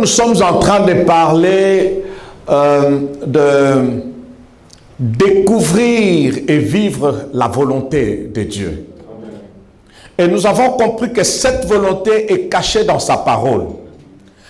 nous sommes en train de parler de découvrir et vivre la volonté de Dieu. Et nous avons compris que cette volonté est cachée dans sa parole.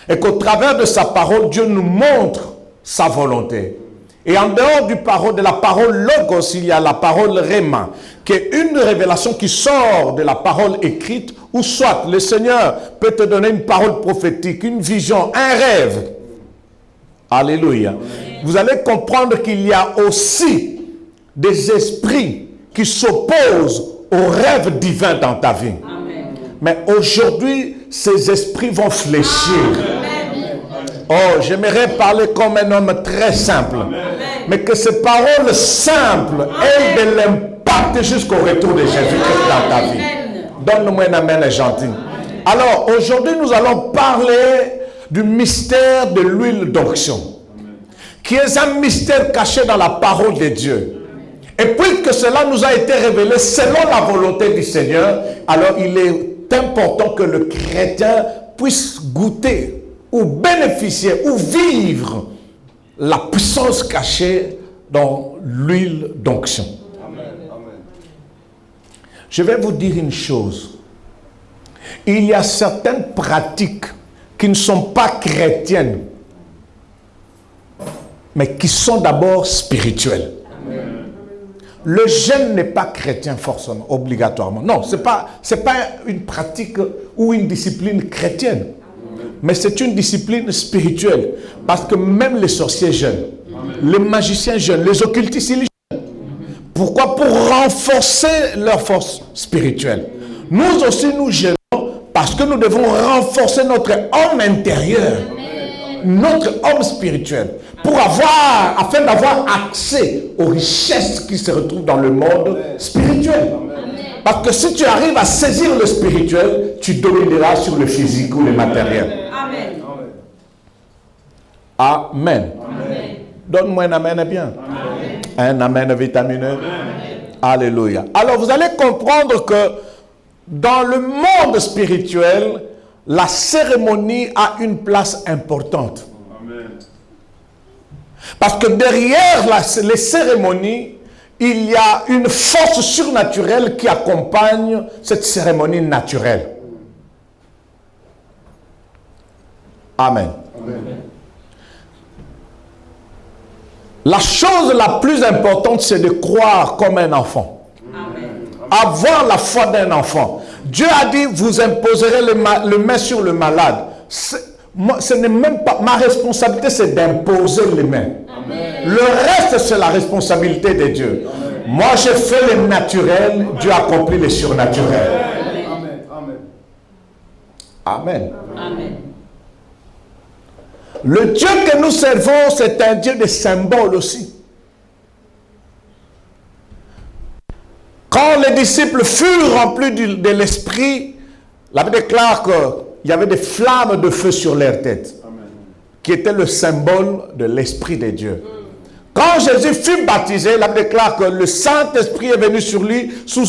Et qu'au travers de sa parole, Dieu nous montre sa volonté. Et en dehors de la parole Logos, il y a la parole Rhéma, qui est une révélation qui sort de la parole écrite, ou soit le Seigneur peut te donner une parole prophétique, une vision, un rêve. Alléluia. Vous allez comprendre qu'il y a aussi des esprits qui s'opposent aux rêves divins dans ta vie. Amen. Mais aujourd'hui, ces esprits vont fléchir. Amen. Oh, j'aimerais parler comme un homme très simple. Amen. Mais que ces paroles simples aient de l'impact jusqu'au retour de Jésus-Christ dans ta vie. Donne-moi un amen gentil. Alors, aujourd'hui, nous allons parler du mystère de l'huile d'onction, qui est un mystère caché dans la parole de Dieu. Et puisque cela nous a été révélé selon la volonté du Seigneur, alors il est important que le chrétien puisse goûter ou bénéficier ou vivre la puissance cachée dans l'huile d'onction. Je vais vous dire une chose. Il y a certaines pratiques qui ne sont pas chrétiennes, mais qui sont d'abord spirituelles. Amen. Le jeûne n'est pas chrétien forcément, obligatoirement. Non, ce n'est pas une pratique ou une discipline chrétienne, mais c'est une discipline spirituelle. Parce que même les sorciers jeûnent, les magiciens jeûnent, les occultistes ils jeûnent. Pourquoi? Pour renforcer leur force spirituelle. Nous aussi nous jeûnons parce que nous devons renforcer notre homme intérieur, notre homme spirituel, afin d'avoir accès aux richesses qui se retrouvent dans le monde spirituel. Parce que si tu arrives à saisir le spirituel, tu domineras sur le physique ou le matériel. Amen. Amen. Amen. Donne-moi un amen bien. Amen. Un amen vitamineux. Amen. Alléluia. Alors vous allez comprendre que dans le monde spirituel, la cérémonie a une place importante. Amen. Parce que derrière les cérémonies, il y a une force surnaturelle qui accompagne cette cérémonie naturelle. Amen. Amen. La chose la plus importante, c'est de croire comme un enfant. Amen. Avoir la foi d'un enfant. Dieu a dit, vous imposerez le main sur le malade. Ce n'est même pas ma responsabilité, c'est d'imposer les mains. Amen. Le reste, c'est la responsabilité de Dieu. Amen. Moi, j'ai fait le naturel, Dieu accomplit le surnaturel. Amen. Amen. Amen. Le Dieu que nous servons, c'est un Dieu de symboles aussi. Quand les disciples furent remplis de l'esprit, la Bible déclare qu'il y avait des flammes de feu sur leur tête, qui étaient le symbole de l'esprit de Dieu. Quand Jésus fut baptisé, la Bible déclare que le Saint-Esprit est venu sur lui sous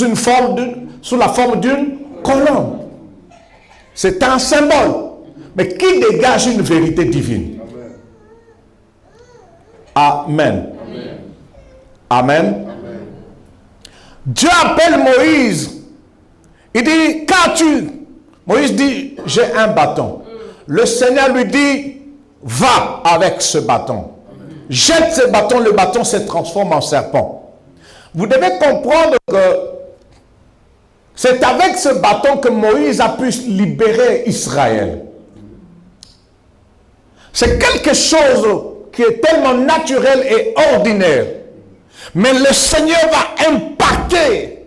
la forme d'une colombe. C'est un symbole, mais qui dégage une vérité divine. Amen. Amen. Amen. Dieu appelle Moïse. Il dit, qu'as-tu? Moïse dit, j'ai un bâton. Le Seigneur lui dit, va avec ce bâton. Jette ce bâton, le bâton se transforme en serpent. Vous devez comprendre que c'est avec ce bâton que Moïse a pu libérer Israël. C'est quelque chose qui est tellement naturel et ordinaire. Mais le Seigneur va impacter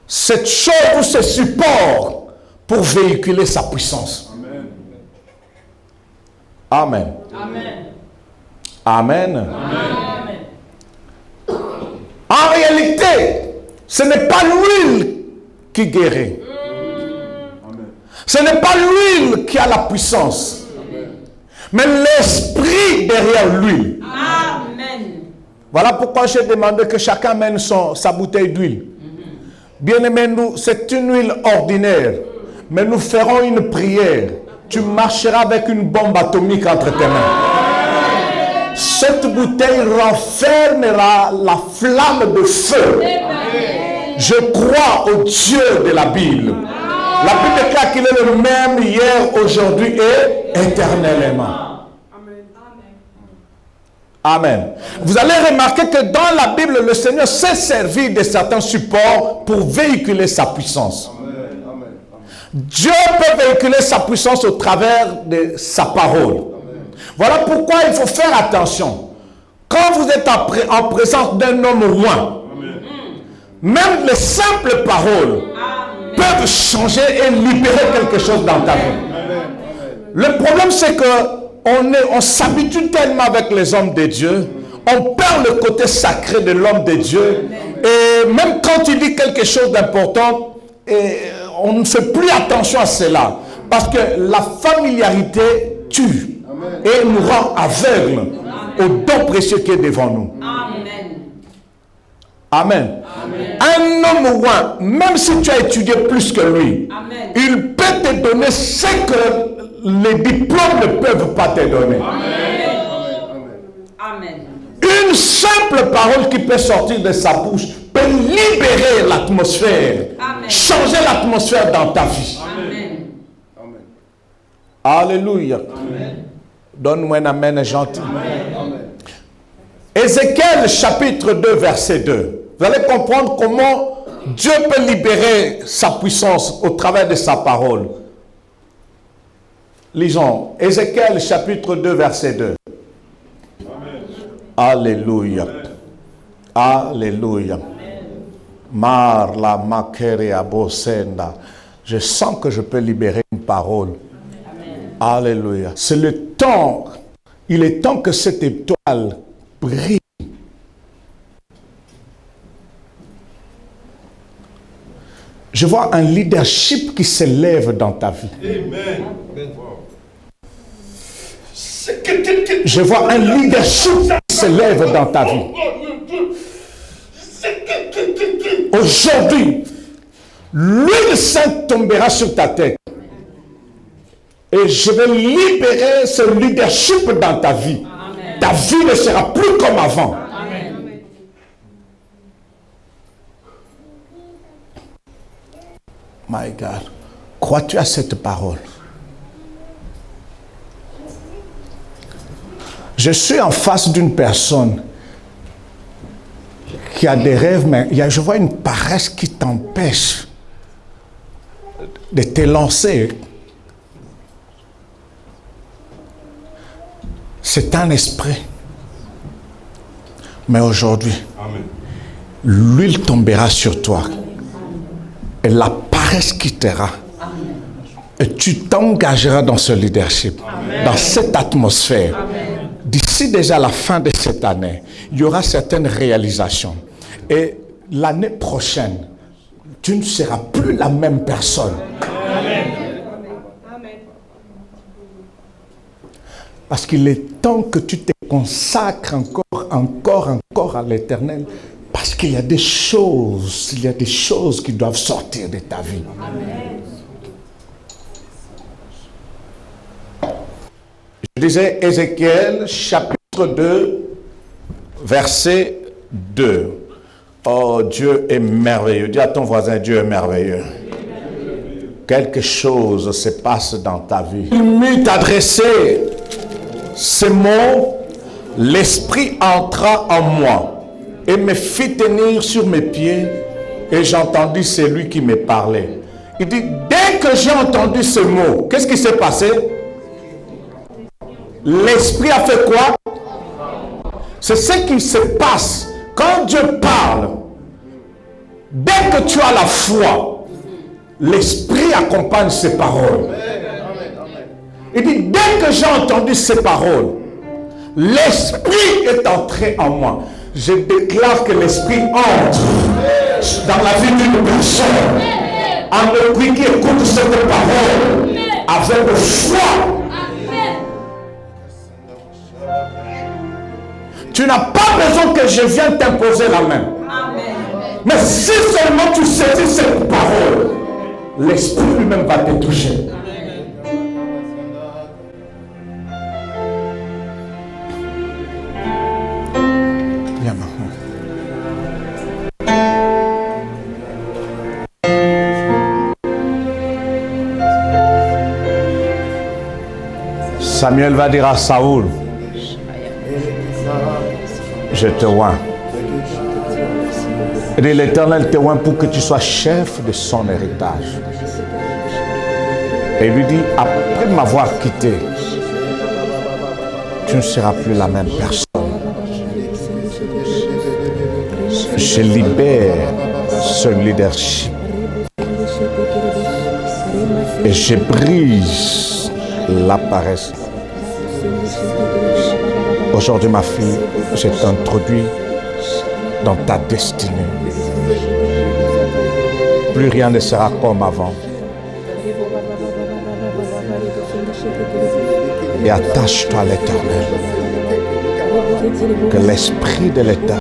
cette chose ou ce support pour véhiculer sa puissance. Amen. Amen. Amen. Amen. En réalité, ce n'est pas l'huile qui guérit. Ce n'est pas l'huile qui a la puissance. Mais l'esprit derrière l'huile. Amen. Voilà pourquoi j'ai demandé que chacun mène sa bouteille d'huile. Bien-aimés, c'est une huile ordinaire. Mais nous ferons une prière. tu marcheras avec une bombe atomique entre tes mains. Cette bouteille renfermera la flamme de feu. Je crois au Dieu de la Bible. La Bible déclare qu'il est le même hier, aujourd'hui et éternellement. Amen. Vous allez remarquer que dans la Bible, le Seigneur s'est servi de certains supports pour véhiculer sa puissance. Dieu peut véhiculer sa puissance au travers de sa parole. Voilà pourquoi il faut faire attention. Quand vous êtes en présence d'un homme roi, même les simples paroles peuvent changer et libérer quelque chose dans ta vie. Le problème, c'est que on s'habitue tellement avec les hommes de Dieu, on perd le côté sacré de l'homme de Dieu, et même quand il dit quelque chose d'important, on ne fait plus attention à cela, parce que la familiarité tue et nous rend aveugles au don précieux qui est devant nous. Amen. Un homme roi, même si tu as étudié plus que lui, il peut te donner ce que les diplômes ne peuvent pas te donner. Une simple parole qui peut sortir de sa bouche peut libérer l'atmosphère, changer l'atmosphère dans ta vie. Alléluia. Donne-moi un amen gentil. Ézéchiel chapitre 2 verset 2. Vous allez comprendre comment Dieu peut libérer sa puissance au travers de sa parole. Lisons. Ézéchiel chapitre 2 verset 2. Alléluia. Alléluia. Marla makeria bosenda. Je sens que je peux libérer une parole. Alléluia. C'est le temps. Il est temps que cette étoile brille. Je vois un leadership qui s'élève dans ta vie. Amen. Je vois un leadership qui s'élève dans ta vie. Aujourd'hui, l'huile sainte tombera sur ta tête. Et je vais libérer ce leadership dans ta vie. Amen. Ta vie ne sera plus comme avant. Amen. My God, crois-tu à cette parole? Je suis en face d'une personne qui a des rêves, mais je vois une paresse qui t'empêche de te lancer. C'est un esprit. Mais aujourd'hui, l'huile tombera sur toi. Et la paresse quittera. Et tu t'engageras dans ce leadership, dans cette atmosphère. D'ici déjà la fin de cette année, il y aura certaines réalisations. Et l'année prochaine, tu ne seras plus la même personne. Amen. Parce qu'il est temps que tu te consacres encore à l'Éternel. Parce qu'il y a des choses, qui doivent sortir de ta vie. Amen. Je disais Ézéchiel chapitre 2, verset 2. Oh, Dieu est merveilleux. Dis à ton voisin, Dieu est merveilleux. Quelque chose se passe dans ta vie. Il m'eut adressé ces mots, l'Esprit entra en moi et me fit tenir sur mes pieds et j'entendis celui qui me parlait. Il dit, dès que j'ai entendu ce mot, qu'est-ce qui s'est passé? L'Esprit a fait quoi? C'est ce qui se passe quand Dieu parle. Dès que tu as la foi, l'Esprit accompagne ces paroles. Il dit, dès que j'ai entendu ces paroles, l'Esprit est entré en moi. Je déclare que l'Esprit entre dans la vie d'une personne. En le qui écoute cette parole avec foi. Tu n'as pas besoin que je vienne t'imposer la main. Amen. Mais si seulement tu saisis cette parole, l'Esprit lui-même va te toucher. Samuel va dire à Saoul, je te oins. Et l'Éternel te oint pour que tu sois chef de son héritage. Et il lui dit, après m'avoir quitté, tu ne seras plus la même personne. Je libère ce leadership. Et je brise la paresse. Aujourd'hui, ma fille, je t'introduis dans ta destinée. Plus rien ne sera comme avant. Et attache-toi à l'Éternel. Que l'Esprit de l'Éternel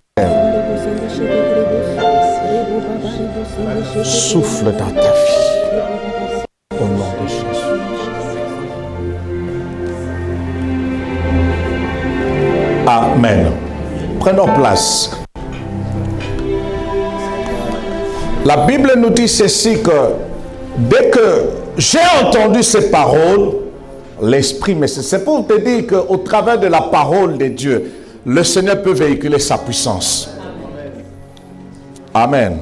souffle dans ta vie. Au nom de Jésus. Amen. Prenons place. La Bible nous dit ceci que dès que j'ai entendu ces paroles, l'Esprit, mais c'est pour te dire qu'au travers de la parole de Dieu, le Seigneur peut véhiculer sa puissance. Amen.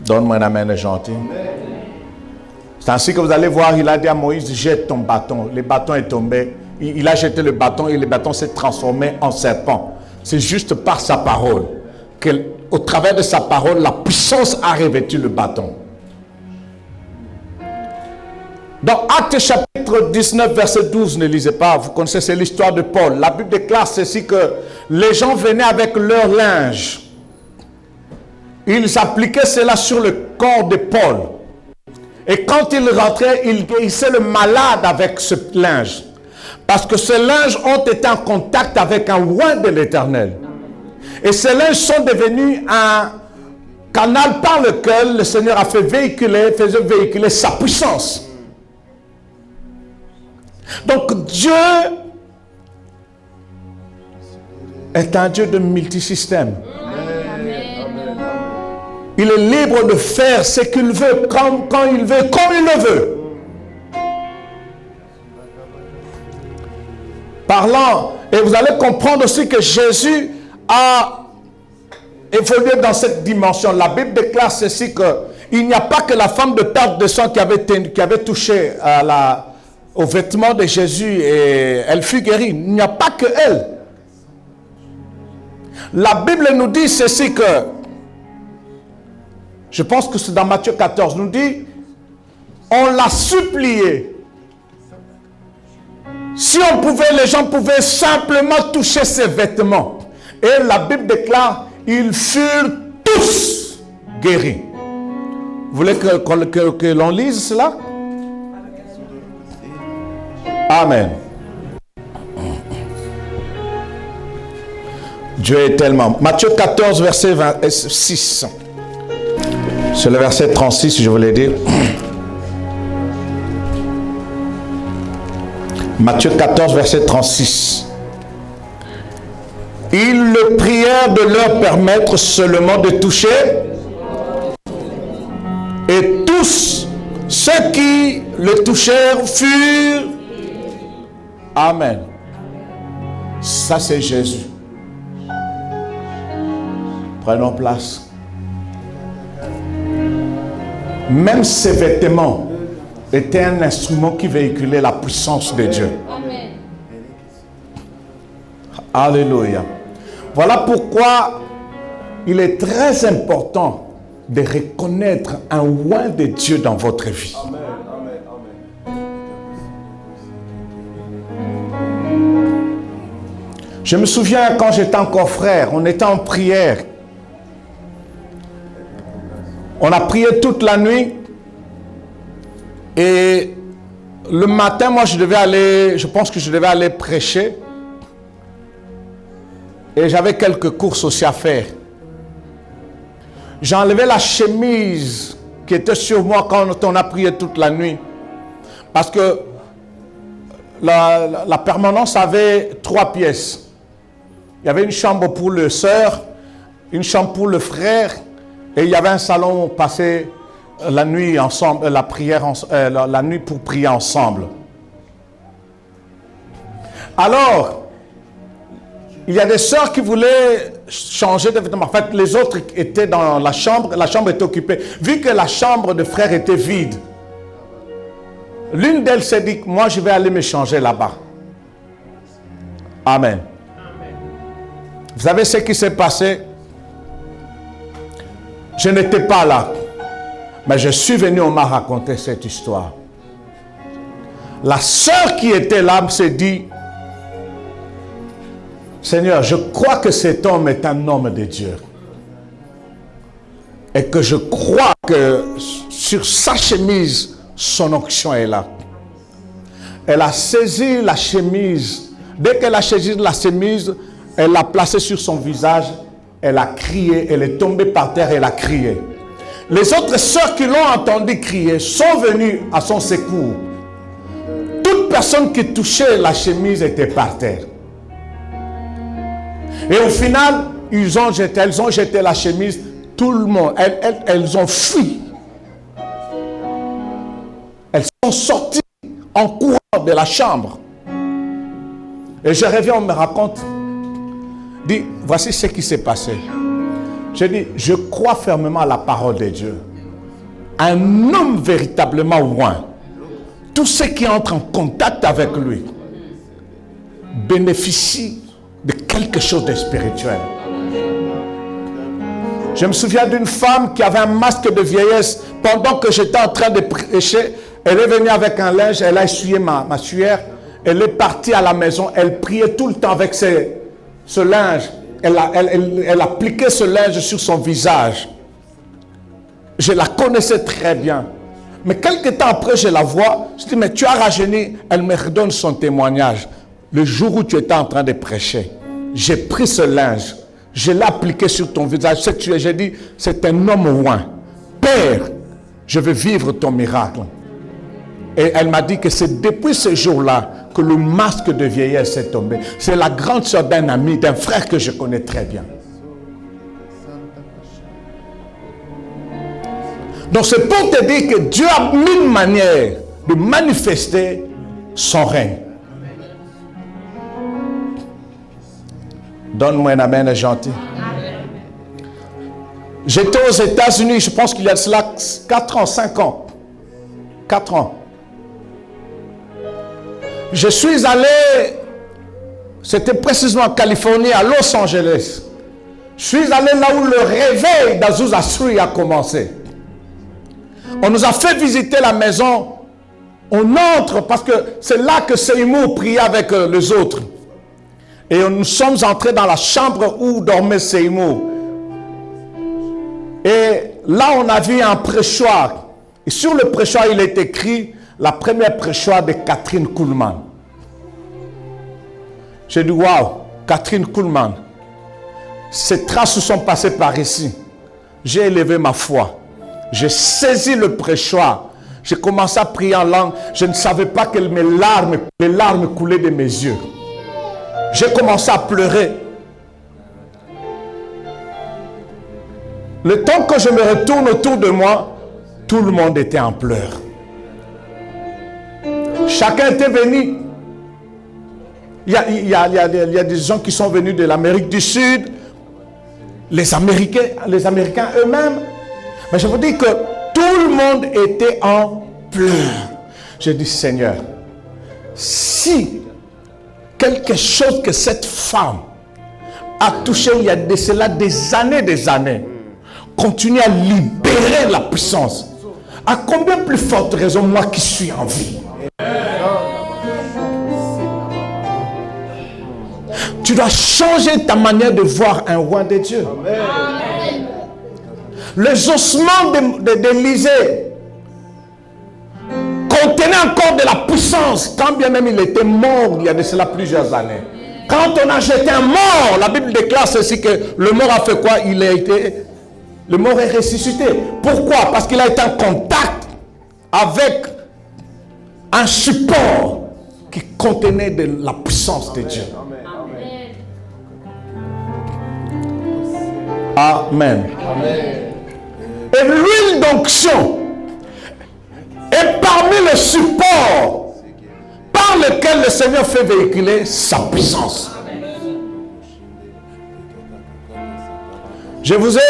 Donne-moi un amen gentil. C'est ainsi que vous allez voir, il a dit à Moïse, jette ton bâton. Le bâton est tombé. Il a jeté le bâton et le bâton s'est transformé en serpent. C'est juste par sa parole. Au travers de sa parole, la puissance a revêtu le bâton. Dans Actes chapitre 19, verset 12, ne lisez pas, vous connaissez, c'est l'histoire de Paul. La Bible déclare ceci que les gens venaient avec leur linge. Ils appliquaient cela sur le corps de Paul. Et quand ils rentraient, ils guérissaient le malade avec ce linge. Parce que ces linges ont été en contact avec un oint de l'Éternel. Et ces linges sont devenus un canal par lequel le Seigneur a faisait véhiculer sa puissance. Donc Dieu est un Dieu de multisystème. Il est libre de faire ce qu'il veut, quand il veut, comme il le veut. Parlant, et vous allez comprendre aussi que Jésus a évolué dans cette dimension. La Bible déclare ceci qu'il n'y a pas que la femme de perte de sang qui avait touché au vêtement de Jésus et elle fut guérie. Il n'y a pas que elle. La Bible nous dit ceci que, je pense que c'est dans Matthieu 14, nous dit, on l'a supplié. Si on pouvait, les gens pouvaient simplement toucher ses vêtements. Et la Bible déclare, ils furent tous guéris. Vous voulez que l'on lise cela? Amen. Dieu est tellement... Matthieu 14, verset 26. C'est le verset 36, je voulais dire. Matthieu 14, verset 36. Ils le prièrent de leur permettre seulement de toucher. Et tous ceux qui le touchèrent furent... Amen. Ça, c'est Jésus. Prenons place. Même ses vêtements étaient un instrument qui véhiculait la puissance de Dieu. Amen. Alléluia. Voilà pourquoi il est très important de reconnaître un oint de Dieu dans votre vie. Amen. Je me souviens quand j'étais encore frère, on était en prière. On a prié toute la nuit. Et le matin, moi, je pense que je devais aller prêcher. Et j'avais quelques courses aussi à faire. J'ai enlevé la chemise qui était sur moi quand on a prié toute la nuit. Parce que la permanence avait 3 pièces. Il y avait une chambre pour le sœur, une chambre pour le frère, et il y avait un salon où on passait la nuit ensemble, la nuit pour prier ensemble. Alors, il y a des sœurs qui voulaient changer de vêtements. En fait, les autres étaient dans la chambre était occupée. Vu que la chambre de frère était vide, l'une d'elles s'est dit, moi je vais aller me changer là-bas. Amen. Vous savez ce qui s'est passé? Je n'étais pas là. Mais je suis venu, on m'a raconté cette histoire. La sœur qui était là s'est dit, Seigneur, je crois que cet homme est un homme de Dieu. Et que je crois que sur sa chemise, son onction est là. Elle a saisi la chemise. Dès qu'elle a saisi la chemise, elle l'a placée sur son visage. Elle a crié, elle est tombée par terre, elle a crié. Les autres sœurs qui l'ont entendu crier sont venues à son secours. Toute personne qui touchait la chemise était par terre. Et au final, elles ont jeté la chemise, tout le monde, elles ont fui. Elles sont sorties en courant de la chambre. Et je reviens, on me raconte, dit, voici ce qui s'est passé. Je dis, je crois fermement à la parole de Dieu. Un homme véritablement loin, tous ceux qui entrent en contact avec lui bénéficient de quelque chose de spirituel. Je me souviens d'une femme qui avait un masque de vieillesse. Pendant que j'étais en train de prêcher, elle est venue avec un linge, elle a essuyé ma sueur, elle est partie à la maison, elle priait tout le temps avec ce linge. Elle appliquait ce linge sur son visage. Je la connaissais très bien. Mais quelques temps après, je la vois, je dis, mais tu as rajeuni. Elle me redonne son témoignage. Le jour où tu étais en train de prêcher, j'ai pris ce linge, je l'ai appliqué sur ton visage. J'ai dit, c'est un homme loin. Père, je veux vivre ton miracle. Et elle m'a dit que c'est depuis ce jour-là que le masque de vieillesse est tombé. C'est la grande sœur d'un ami, d'un frère que je connais très bien. Donc c'est pour te dire que Dieu a mille manières de manifester son règne. Donne-moi un amen gentil. J'étais aux États-Unis, je pense qu'il y a cela 4 ans, 5 ans. 4 ans. Je suis allé, c'était précisément en Californie, à Los Angeles. Je suis allé là où le réveil d'Azusa Street a commencé. On nous a fait visiter la maison. On entre parce que c'est là que Seymour priait avec les autres. Et nous sommes entrés dans la chambre où dormait Seymour. Et là, on a vu un prêchoir. Et sur le prêchoir, il est écrit la première prêchoir de Catherine Kuhlman. J'ai dit, waouh, Catherine Kuhlman. Ces traces sont passées par ici. J'ai élevé ma foi. J'ai saisi le prêchoir. J'ai commencé à prier en langue. Je ne savais pas que les larmes coulaient de mes yeux. J'ai commencé à pleurer. Le temps que je me retourne autour de moi, tout le monde était en pleurs. Chacun était venu. Il y a des gens qui sont venus de l'Amérique du Sud, les Américains eux-mêmes. Mais je vous dis que tout le monde était en pleurs. J'ai dit, Seigneur, si quelque chose que cette femme a touché il y a de cela des années, continue à libérer la puissance, à combien plus forte raison moi qui suis en vie? Tu dois changer ta manière de voir un roi de Dieu. Amen. Les ossements d'Élisée contenaient encore de la puissance, quand bien même il était mort il y a de cela plusieurs années. Quand on a jeté un mort, la Bible déclare ceci, que le mort a fait quoi? Le mort est ressuscité. Pourquoi? Parce qu'il a été en contact avec un support qui contenait de la puissance de Dieu. Amen. Amen. Et l'huile d'onction est parmi les supports par lequel lequel le Seigneur fait véhiculer sa puissance. Je vous ai,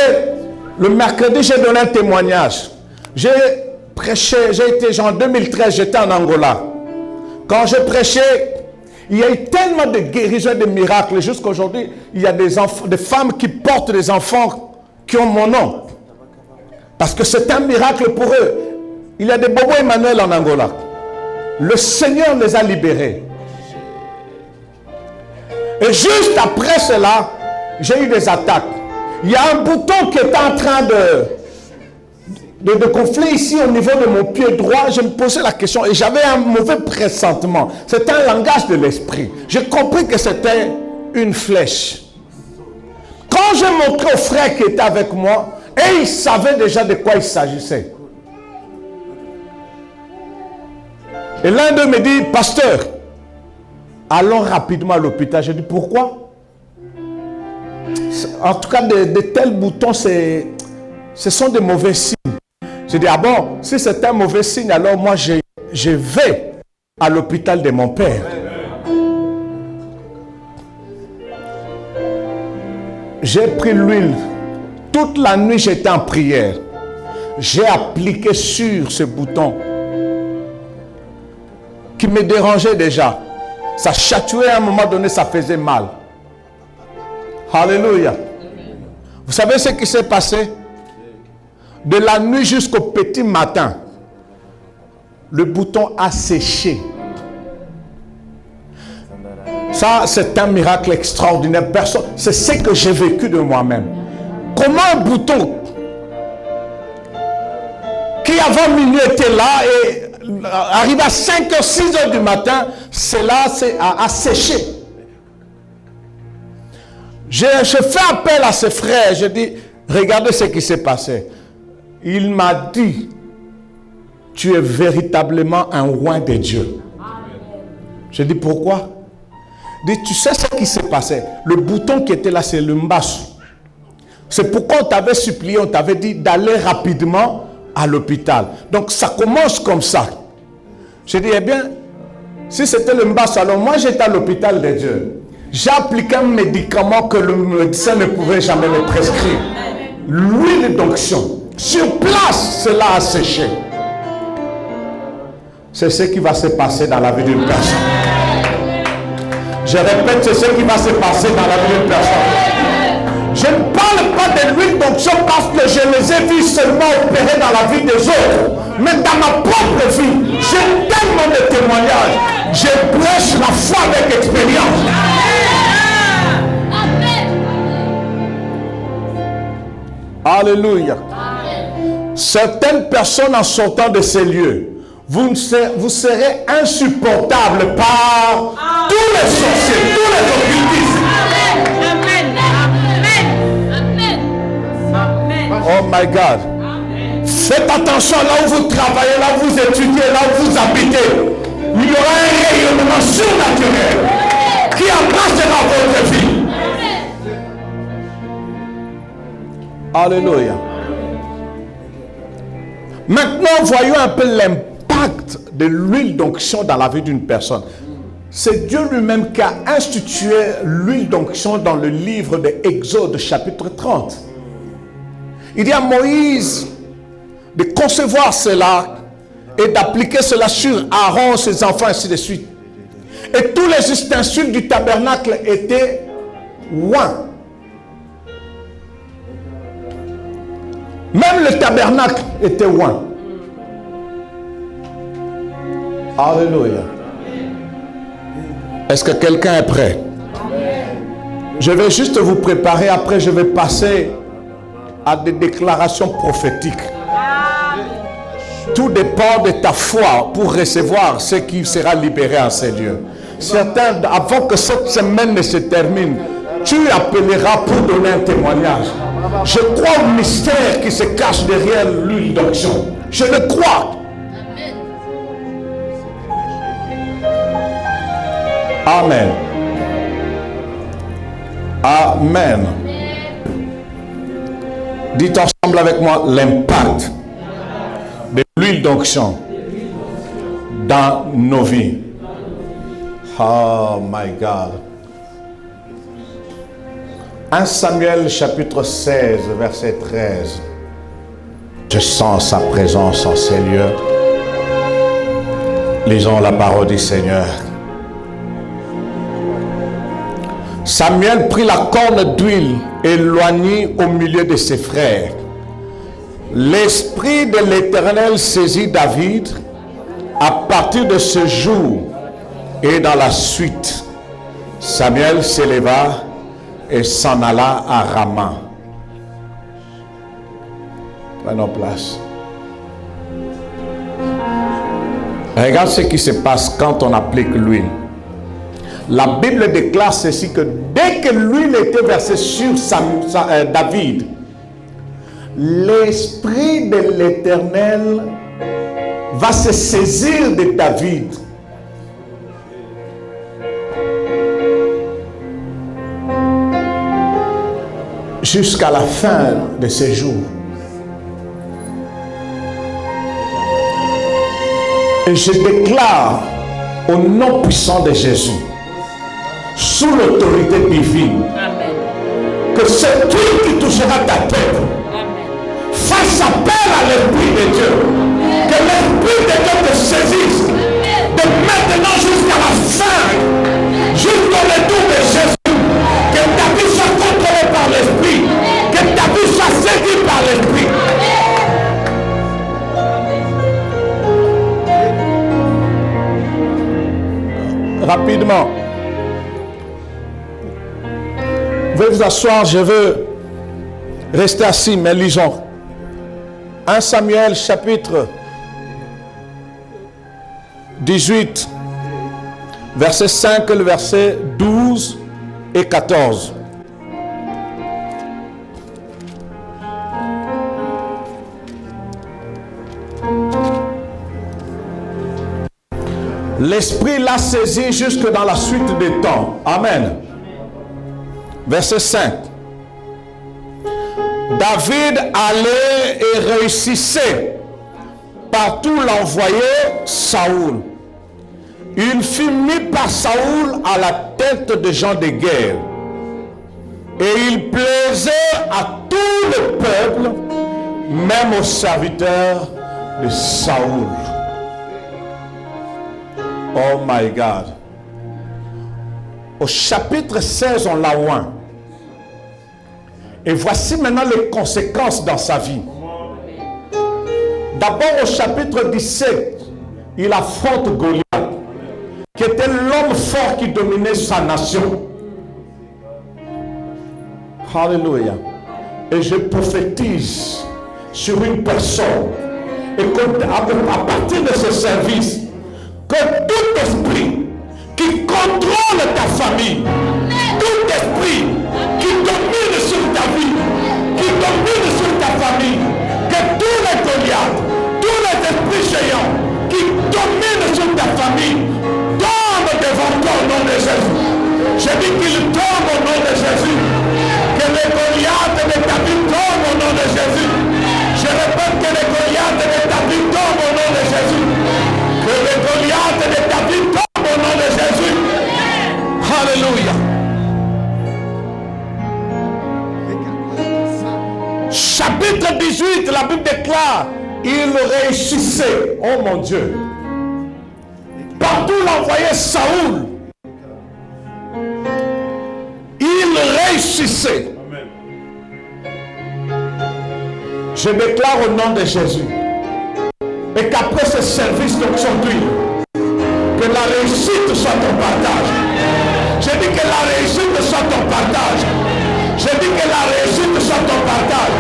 le mercredi, j'ai donné un témoignage. J'ai prêché, en 2013, j'étais en Angola. Quand je prêchais, il y a eu tellement de guérisons et de miracles. Jusqu'à aujourd'hui, il y a des femmes qui portent des enfants qui ont mon nom. Parce que c'est un miracle pour eux. Il y a des Bobo Emmanuel en Angola. Le Seigneur les a libérés. Et juste après cela, j'ai eu des attaques. Il y a un bouton qui est en train de gonfler ici au niveau de mon pied droit. Je me posais la question et j'avais un mauvais pressentement. C'était un langage de l'esprit. J'ai compris que c'était une flèche. Quand j'ai montré au frère qui était avec moi, et il savait déjà de quoi il s'agissait. Et l'un d'eux me dit, pasteur, allons rapidement à l'hôpital. Je dis, pourquoi? En tout cas, de tels boutons, ce sont des mauvais signes. Je dis, ah bon, si c'est un mauvais signe, alors moi, je vais à l'hôpital de mon père. J'ai pris l'huile. Toute la nuit, j'étais en prière. J'ai appliqué sur ce bouton qui me dérangeait déjà. Ça chatouait à un moment donné, ça faisait mal. Alléluia. Vous savez ce qui s'est passé? De la nuit jusqu'au petit matin, le bouton a séché. Ça, c'est un miracle extraordinaire. C'est ce que j'ai vécu de moi-même. Comment un bouton qui avant minuit était là et arrive à 5h, 6h du matin, cela a séché. Je fais appel à ses frères. Je dis, regardez ce qui s'est passé. Il m'a dit, tu es véritablement un roi de Dieu. Je dis, pourquoi? Il dit, tu sais ce qui s'est passé? Le bouton qui était là, c'est le mbassou. C'est pourquoi on t'avait supplié, on t'avait dit d'aller rapidement à l'hôpital. Donc ça commence comme ça. Je dis, eh bien, si c'était le mbassou, alors moi j'étais à l'hôpital de Dieu. J'ai appliqué un médicament que le médecin ne pouvait jamais me prescrire. L'huile d'onction. Sur place, cela a séché. C'est ce qui va se passer dans la vie d'une personne. Je répète, c'est ce qui va se passer dans la vie d'une personne. Je ne parle pas de l'huile d'onction parce que je les ai vus seulement opérer dans la vie des autres. Mais dans ma propre vie, j'ai tellement de témoignages. Je prêche la foi avec expérience. Alléluia. Certaines personnes en sortant de ces lieux, vous serez insupportables par tous les sorciers, tous les occultistes. Oh my God. Faites attention là où vous travaillez, là où vous étudiez, là où vous habitez. Il y aura un rayonnement surnaturel qui embrassera votre vie. Alléluia. Maintenant, voyons un peu l'impact de l'huile d'onction dans la vie d'une personne. C'est Dieu lui-même qui a institué l'huile d'onction dans le livre de Exode, chapitre 30. Il dit à Moïse de concevoir cela et d'appliquer cela sur Aaron, ses enfants, ainsi de suite. Et tous les ustensiles du tabernacle étaient oints. Même le tabernacle était oint. Alléluia. Est-ce que quelqu'un est prêt? Je vais juste vous préparer. Après, je vais passer à des déclarations prophétiques. Tout dépend de ta foi pour recevoir ce qui sera libéré en ces lieux. Certains, avant que cette semaine ne se termine, tu appelleras pour donner un témoignage. Je crois au mystère qui se cache derrière l'huile d'onction. Je le crois. Amen. Amen. Dites ensemble avec moi l'impact de l'huile d'onction dans nos vies. Oh my God. 1 Samuel chapitre 16, verset 13. Je sens sa présence en ces lieux. Lisons la parole du Seigneur. Samuel prit la corne d'huile et l'éloignit au milieu de ses frères. L'Esprit de l'Éternel saisit David à partir de ce jour et dans la suite. Samuel s'éleva et s'en alla à Rama. Prenons place. Regarde ce qui se passe quand on applique l'huile. La Bible déclare ceci, que dès que l'huile était versée sur David, l'Esprit de l'Éternel va se saisir de David. Jusqu'à la fin de ses jours. Et je déclare au nom puissant de Jésus, sous l'autorité divine, amen, que cette huile qui touchera ta tête, amen, fasse appel à l'Esprit de Dieu, amen, que l'Esprit de Dieu te saisisse, amen, de maintenant jusqu'à la fin, jusqu'au retour de Jésus, que ta vie soit contrôlée par l'Esprit, amen, que ta vie soit saisie par l'Esprit. Rapidement. Veuillez vous asseoir, je veux rester assis, mais lisons. 1 Samuel chapitre 18, verset 5, le verset 12 et 14. L'Esprit l'a saisi jusque dans la suite des temps. Amen. Verset 5. David allait et réussissait partout l'envoyait Saoul. Il fut mis par Saoul à la tête de gens de guerre. Et il plaisait à tout le peuple, même aux serviteurs de Saoul. Oh my God. Au chapitre 16, on l'a oint. Et voici maintenant les conséquences dans sa vie. D'abord au chapitre 17, il affronte Goliath, qui était l'homme fort qui dominait sa nation. Alléluia. Et je prophétise sur une personne, et à partir de ce service, que tout esprit qui contrôle ta famille, tout esprit qui domine sur ta vie, qui domine sur ta famille, que tous les Goliaths, tous les esprits géants qui dominent sur ta famille tombent devant toi au nom de Jésus. Je dis qu'ils tombent au nom de Jésus. Que les Goliaths de ta vie tombent au nom de Jésus. Je répète que les Goliaths de ta vie tombent au nom de Jésus. Que les Goliaths de ta vie tombent au nom de Jésus. Alléluia. Chapitre 18, la Bible déclare, il réussissait. Oh mon Dieu. Partout l'envoyait Saoul. Il réussissait. Je déclare au nom de Jésus. Et qu'après ce service d'aujourd'hui, que la réussite soit ton partage. Je dis que la réussite soit ton partage. Je dis que la réussite soit ton partage.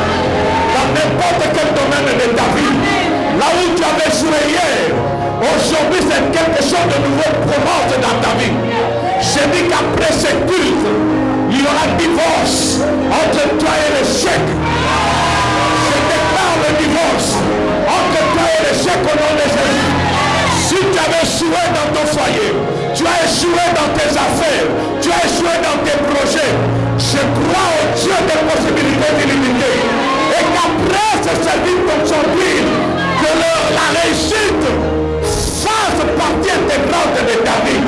Dans n'importe quel domaine de ta vie. Là où tu avais joué hier, aujourd'hui c'est quelque chose de nouveau commence dans ta vie. Je dis qu'après ce culte, il y aura divorce entre toi et l'échec. Je déclare le divorce entre toi et l'échec au nom de Jésus. Si tu avais échoué dans ton foyer, tu as échoué dans tes affaires, tu as échoué dans tes projets, je crois au Dieu des possibilités illimitées. Et qu'après ce service d'aujourd'hui, que la réussite fasse partie intégrante de ta vie.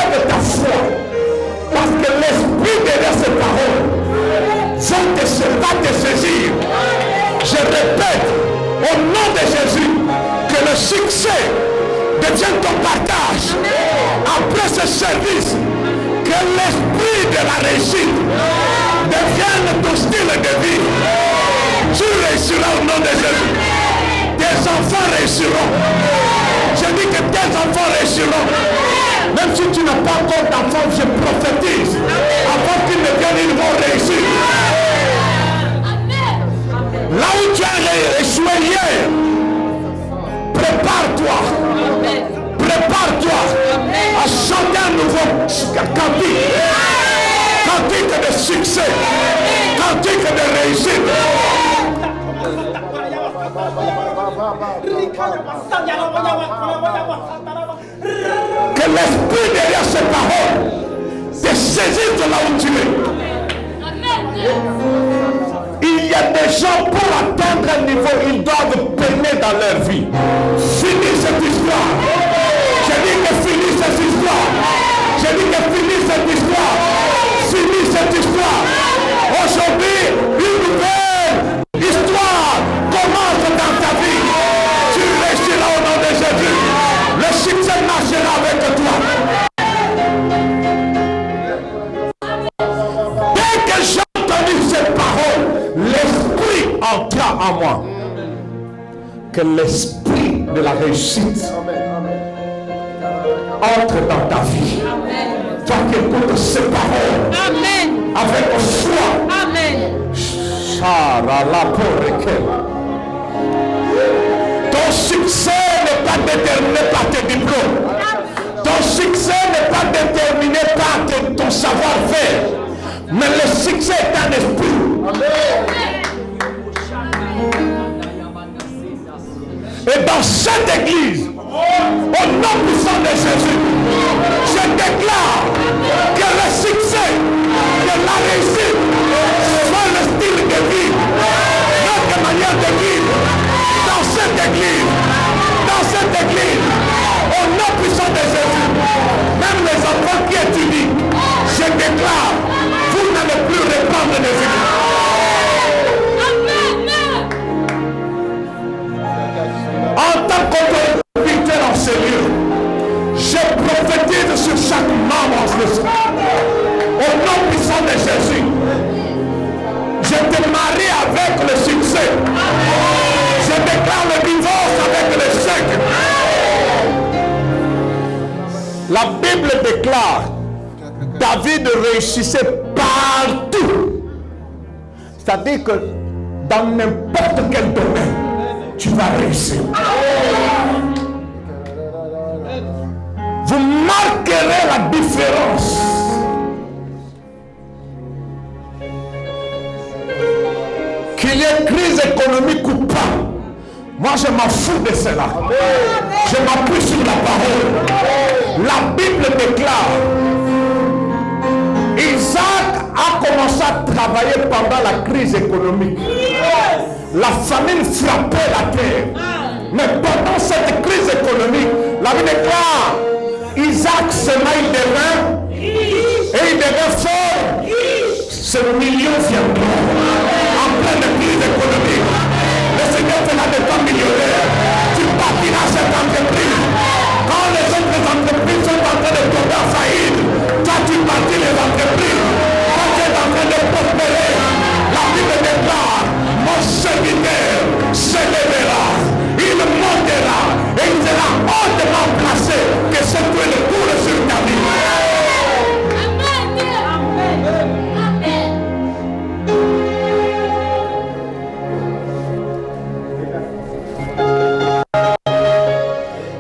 élève ta foi. Parce que l'esprit derrière ces paroles va te saisir. Je répète, au nom de Jésus, que le succès devienne ton partage. Après ce service, que l'esprit de la réussite devienne ton style de vie. Tu réussiras au nom de Jésus. Tes enfants réussiront. Je dis que tes enfants réussiront. Même si tu n'as pas encore d'enfants, je prophétise. Avant qu'ils ne viennent, ils vont réussir. Là où tu as échoué hier, prépare-toi. Prépare-toi à chanter un nouveau cantique. Cantique de succès. Cantique de réussite. Que l'esprit derrière ces paroles te saisisse de là où tu es. Il y a des gens pour atteindre un niveau, ils doivent peiner dans leur vie. Finis cette histoire. Je dis que finis cette histoire. Je dis que finis cette histoire. Finis cette histoire. Aujourd'hui, une nouvelle histoire commence dans ta vie. Tu réussiras au nom de Jésus. Le succès marchera avec toi. Dès que j'ai entendu cette parole, l'esprit entra en moi. Que l'esprit de la réussite entre dans ta vie. Toi qui écoutes ces paroles. Amen. Avec foi. Amen. Ton succès n'est pas déterminé par tes diplômes. Ton succès n'est pas déterminé par ton savoir-faire. Mais le succès est un esprit. Et dans cette église, au nom puissant de Jésus, je déclare que le succès, que la réussite soit le style de vie, notre manière de vivre dans cette église, au nom puissant de Jésus. Même les enfants qui étudient, je déclare, vous n'allez plus répandre des idées. En tant qu'autorité dans ces lieux, je prophétise sur chaque membre en ce moment. Au nom puissant de Jésus, je te marie avec le succès. Je déclare le divorce avec l'échec. La Bible déclare, David réussissait partout. C'est-à-dire que dans n'importe quel domaine, tu vas réussir. Vous marquerez la différence. Qu'il y ait crise économique ou pas, moi je m'en fous de cela. Je m'appuie sur la parole. La Bible déclare, Isaac a commencé à travailler pendant la crise économique. La famine frappait la terre. Mais pendant cette crise économique, la Bible déclare, Isaac sema, il devint et il devint fort. Ce million viendra en pleine crise économique. Le Seigneur te l'a de toi millionnaire. Tu bâtiras cette entreprise. Quand les autres entreprises sont en train de tomber en faillite, toi tu bâtis les entreprises. Quand tu es en train de prospérer, la Bible déclare, mon serviteur s'élèvera, il montera et il sera hautement placé, que ce soit le cours sur ta vie.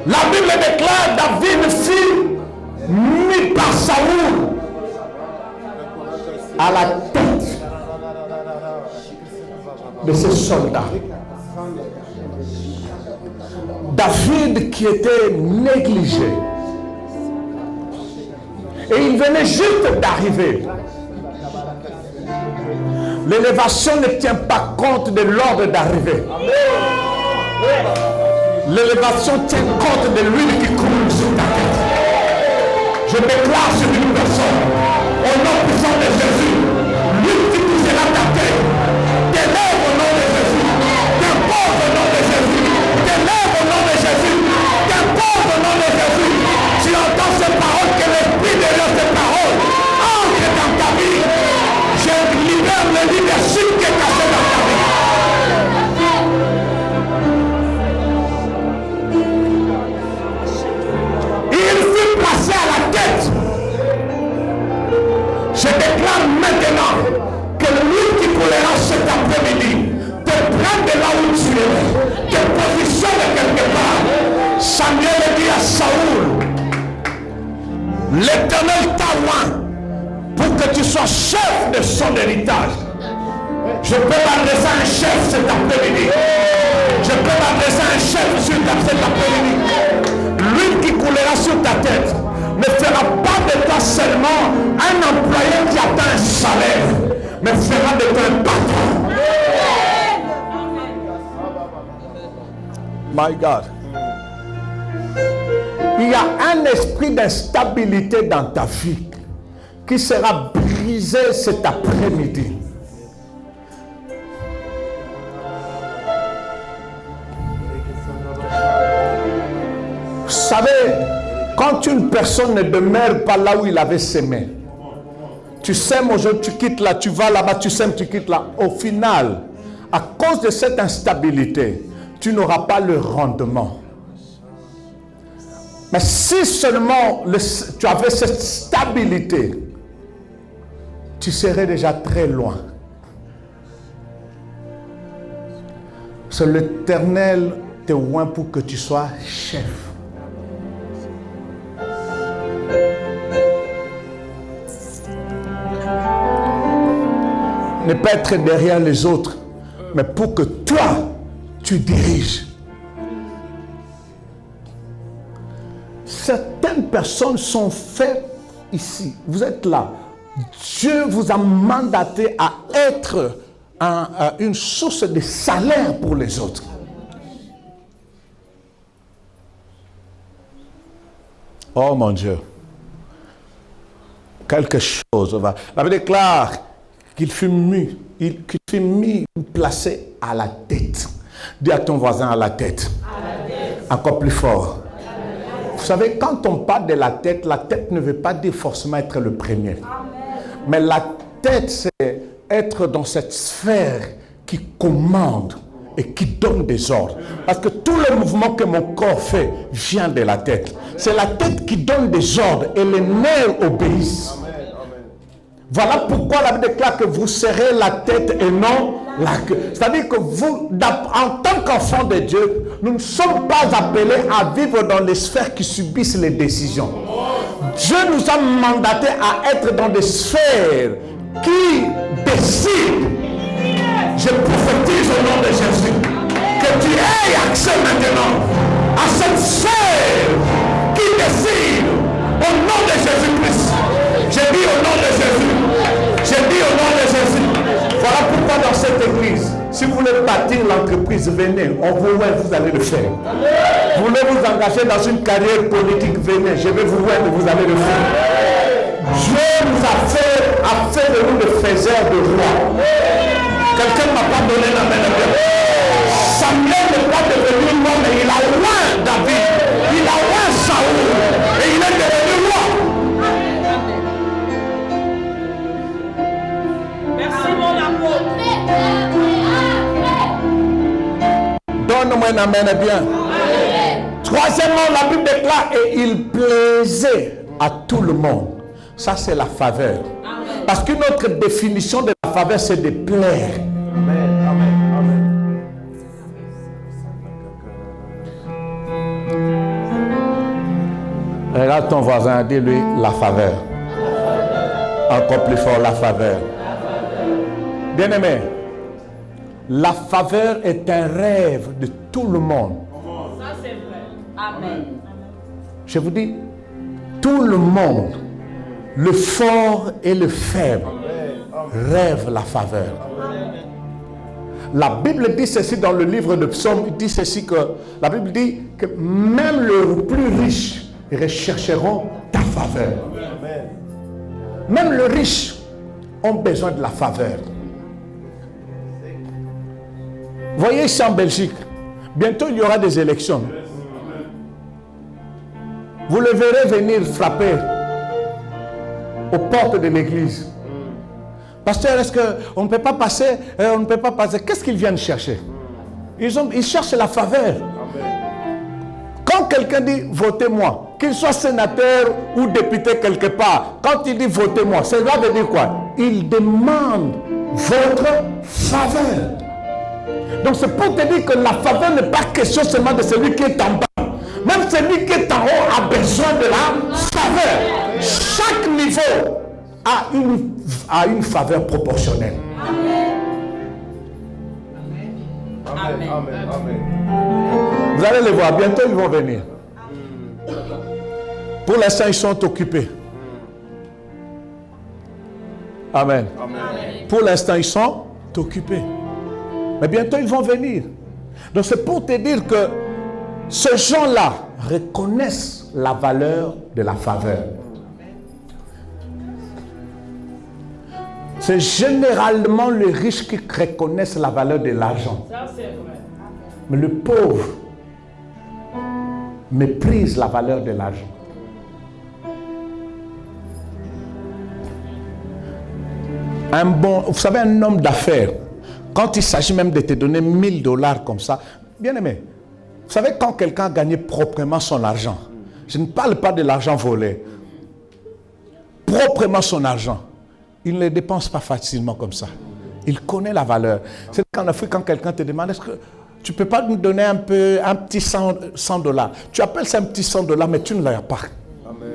La Bible déclare, David fut mis par Saoul à la tête de ses soldats. David qui était négligé. Et il venait juste d'arriver. L'élévation ne tient pas compte de l'ordre d'arrivée. L'élévation tient compte de l'huile qui coule sur ta tête. Je déclare sur une personne, au nom puissant de Jésus, lui qui touchera ta tête, t'élève au nom de Jésus, t'impose au nom de Jésus, t'élève au nom de Jésus, t'impose au nom de Jésus. Tu entends ces paroles, que l'esprit derrière ces paroles entre dans ta vie. Je libère le leadership qui est caché dans ta vie. Il fut placé à la tête. Je déclare maintenant que l'huile qui coulera cet après-midi te prenne de là où tu es, te positionne quelque part. Samuel dit à Saoul, l'Éternel t'a oint pour que tu sois chef de son héritage. Je peux m'adresser à un chef cet après-midi. Je peux m'adresser à un chef sur cet après-midi. L'huile qui coulera sur ta tête ne fera pas de toi seulement un employé qui attend un salaire, mais fera de toi un patron. My God. Il y a un esprit d'instabilité dans ta vie qui sera brisé cet après-midi. Vous savez, quand une personne ne demeure pas là où il avait semé, tu sèmes aujourd'hui, tu quittes là, tu vas là-bas, tu sèmes, tu quittes là. Au final, à cause de cette instabilité, tu n'auras pas le rendement. Mais si seulement tu avais cette stabilité, tu serais déjà très loin. C'est l'Éternel te oint pour que tu sois chef. Ne pas être derrière les autres, mais pour que toi, tu diriges. Certaines personnes sont faites ici. Vous êtes là. Dieu vous a mandaté à être une source de salaire pour les autres. Oh mon Dieu. Quelque chose va. La Bible déclare qu'il fut mis, placé à la tête. Dis à ton voisin à la tête. Encore plus fort. Vous savez, quand on parle de la tête ne veut pas dire forcément être le premier. Amen. Mais la tête, c'est être dans cette sphère qui commande et qui donne des ordres. Parce que tout le mouvement que mon corps fait vient de la tête. C'est la tête qui donne des ordres et les nerfs obéissent. Voilà pourquoi la Bible déclare que vous serez la tête et non la queue. C'est-à-dire que vous, en tant qu'enfants de Dieu, nous ne sommes pas appelés à vivre dans les sphères qui subissent les décisions. Dieu nous a mandatés à être dans des sphères qui décident. Je prophétise au nom de Jésus que tu aies accès maintenant à cette sphère qui décide au nom de Jésus-Christ. J'ai dit au nom de Jésus. J'ai dit au nom de Jésus. Voilà pourquoi dans cette église, si vous voulez bâtir l'entreprise, venez, on vous voit, vous allez le faire. Vous voulez vous engager dans une carrière politique, venez, je vais vous voir, vous allez le faire. Dieu nous a fait de nous des faiseurs de rois. Quelqu'un ne m'a pas donné la main. Samuel n'est pas devenu roi, mais il a oint David, il a oint Saoul, et il est devenu roi. Merci mon amour. Donne-moi un amen bien. Troisièmement, la Bible déclare et il plaisait à tout le monde. Ça, c'est la faveur. Parce qu'une autre définition de la faveur, c'est de plaire. Amen, amen, amen. Regarde ton voisin, dis-lui la faveur. Encore plus fort, la faveur. Bien-aimé, la faveur est un rêve de tout le monde. Ça, c'est vrai. Amen. Je vous dis, tout le monde, le fort et le faible, rêve la faveur. La Bible dit ceci dans le livre de Psaume, il dit ceci que la Bible dit que même les plus riches rechercheront ta faveur. Même les riches ont besoin de la faveur. Voyez ici en Belgique, bientôt il y aura des élections. Vous le verrez venir frapper aux portes de l'église. Pasteur, est-ce qu'on ne peut pas passer? On ne peut pas passer. Qu'est-ce qu'ils viennent chercher? Ils cherchent la faveur. Quand quelqu'un dit votez-moi, qu'il soit sénateur ou député quelque part, quand il dit votez-moi, cela veut dire quoi? Il demande votre faveur. Donc c'est pour te dire que la faveur n'est pas question seulement de celui qui est en bas. Même celui qui est en haut a besoin de la faveur. Chaque niveau a une faveur proportionnelle. Amen. Vous allez les voir, bientôt ils vont venir. Pour l'instant, ils sont occupés. Amen. Pour l'instant, ils sont occupés. Mais bientôt, ils vont venir. Donc, c'est pour te dire que ces gens-là reconnaissent la valeur de la faveur. C'est généralement les riches qui reconnaissent la valeur de l'argent. Ça, c'est vrai. Mais le pauvre méprise la valeur de l'argent. Vous savez, un homme d'affaires, quand il s'agit même de te donner 1000 $ comme ça, bien aimé, vous savez, quand quelqu'un a gagné proprement son argent, je ne parle pas de l'argent volé, proprement son argent, il ne le dépense pas facilement comme ça. Il connaît la valeur. C'est qu'en Afrique, quand quelqu'un te demande, est-ce que tu ne peux pas nous donner un petit 100 $? Tu appelles ça un petit 100 $, mais tu ne l'as pas. Amen.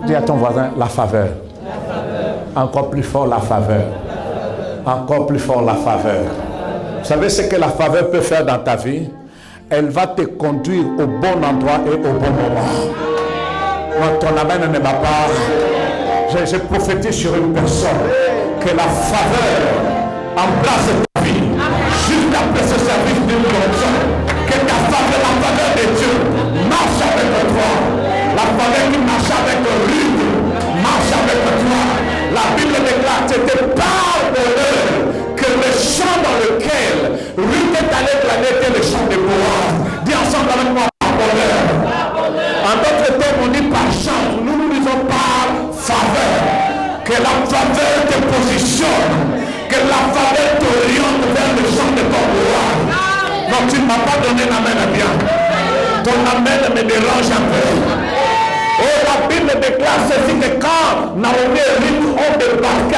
Dis à ton voisin, la faveur. Encore plus fort, la faveur. Encore plus fort, la faveur. Vous savez ce que la faveur peut faire dans ta vie? Elle va te conduire au bon endroit et au bon moment. Quand ton amen ne va pas, je prophétise sur une personne que la faveur embrasse ta vie. Juste après ce service d'une personne, que ta faveur, la faveur de Dieu, marche avec toi. La faveur qui marche avec le rythme, marche avec toi. La Bible déclare que c'était par bonheur que le champ dans lequel Ruth est allée planer était le champ de Boaz. Dis ensemble avec moi, par bonheur. En d'autres termes, on dit par chance. Nous disons par faveur. Que la faveur te positionne. Que la faveur t'oriente vers le champ de ton Boaz. Donc tu ne m'as pas donné l'amen bien. Ton amen me dérange un peu. Oh, la Bible déclare ceci que quand Naomi et Ruth ont débarqué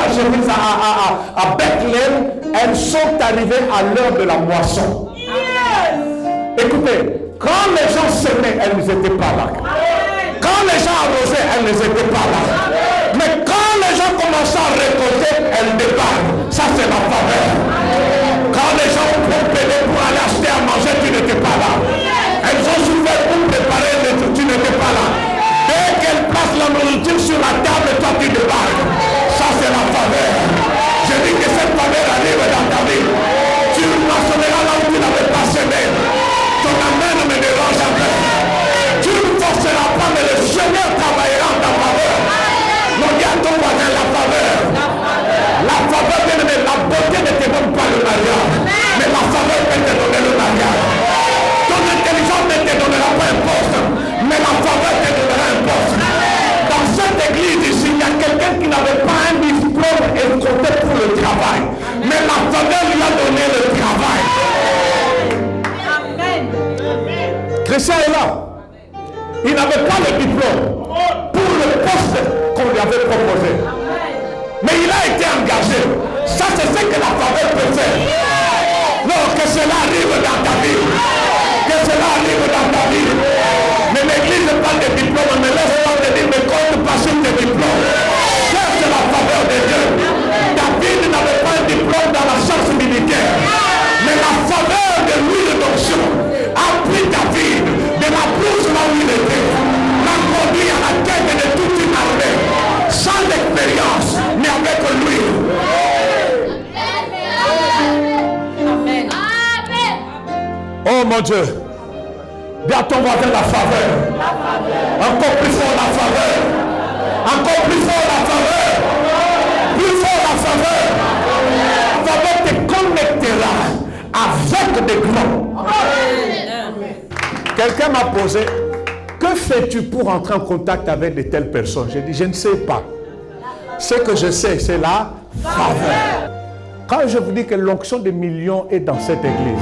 à Bethléem, elles sont arrivées à l'heure de la moisson. Écoutez, quand les gens s'aimaient, elles n'étaient pas là. Quand les gens arrosaient, elles n'étaient pas là. Mais quand les gens commençaient à récolter, elles débarquent. Ça, c'est la faveur. Quand les gens ont payer pour aller acheter à manger, tu n'étais pas là. Elles ont souffert pour préparer, tu n'étais pas là. Dès qu'elles placent la nourriture sur la table, toi tu débarques. Ça, c'est la faveur. Je dis que cette faveur arrive dans ta vie. Tu moissonneras là où tu n'avais pas semé. Ton amen me dérange un peu. Tu ne forceras pas, mais le Seigneur travaillera en ta faveur. Non, dis à ton voisin la faveur. La faveur, bien aimé, la beauté ne te donne pas le mariage. Mais la faveur peut te donner le mariage. Ton intelligence ne te donnera pas un poste. Mais la faveur te donnera un poste. Dans cette église ici, il y a quelqu'un qui n'avait pas un diplôme et comptait pour le travail. Mais la faveur lui a donné le travail. Christian est là. Il n'avait pas le diplôme pour le poste qu'on lui avait proposé. Mais il a été engagé. Ça, c'est ce que la faveur peut faire. Non, que cela arrive dans ta vie. Que cela arrive dans ta vie. Mais l'église parle de diplôme, mais laisse-moi te dire, mais compte pas sur tes diplômes. Cherche la faveur de Dieu. David n'avait pas un diplôme dans la science militaire. Mais la faveur de l'huile d'onction a pris David de la brousse là où il était, l'a conduit à la tête de toute une armée, sans expérience, mais avec l'huile. Amen. Oh mon Dieu. Dis à ton voisin la faveur. Encore plus fort la faveur. Encore plus fort la faveur. Plus fort la faveur. La faveur te connectera avec des grands. Quelqu'un m'a posé, que fais-tu pour entrer en contact avec de telles personnes? J'ai dit, je ne sais pas. Ce que je sais, c'est la faveur. Quand je vous dis que l'onction des millions est dans cette église,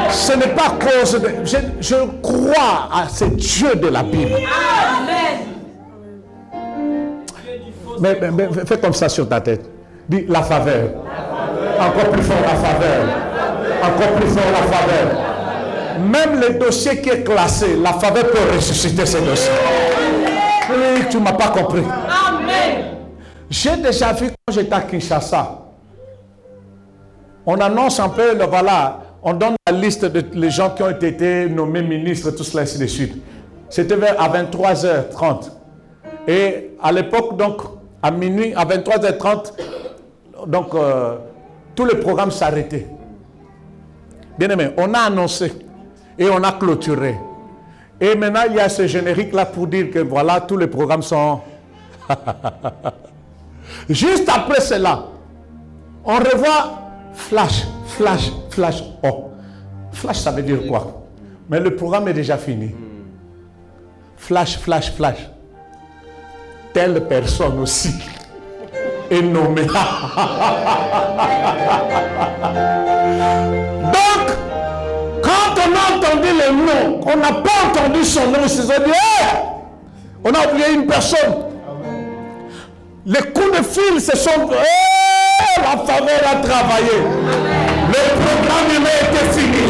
ce n'est pas à cause de... Je crois à ce Dieu de la Bible. Mais fais comme ça sur ta tête. Dis la faveur. Encore plus fort la faveur. Encore plus fort la faveur. Même le dossier qui est classé, la faveur peut ressusciter ce dossier. Oui, tu ne m'as pas compris. J'ai déjà vu quand j'étais à Kinshasa. On annonce un peu, voilà, on donne la liste de les gens qui ont été nommés ministres, tout cela, ainsi de suite. C'était à 23h30. Et à l'époque, donc, à minuit, à 23h30, donc, tous les programmes s'arrêtaient. Bien aimé, on a annoncé et on a clôturé. Et maintenant, il y a ce générique-là pour dire que voilà, tous les programmes sont... Juste après cela, on revoit flash, flash, flash. Oh, flash, ça veut dire quoi? Mais le programme est déjà fini. Flash, flash, flash. Telle personne aussi est nommée. Donc, quand on a entendu le nom, on n'a pas entendu son nom, on s'est dit, hey! On a oublié une personne. Les coups de fil se sont... la faveur a travaillé. Le programme humain était fini.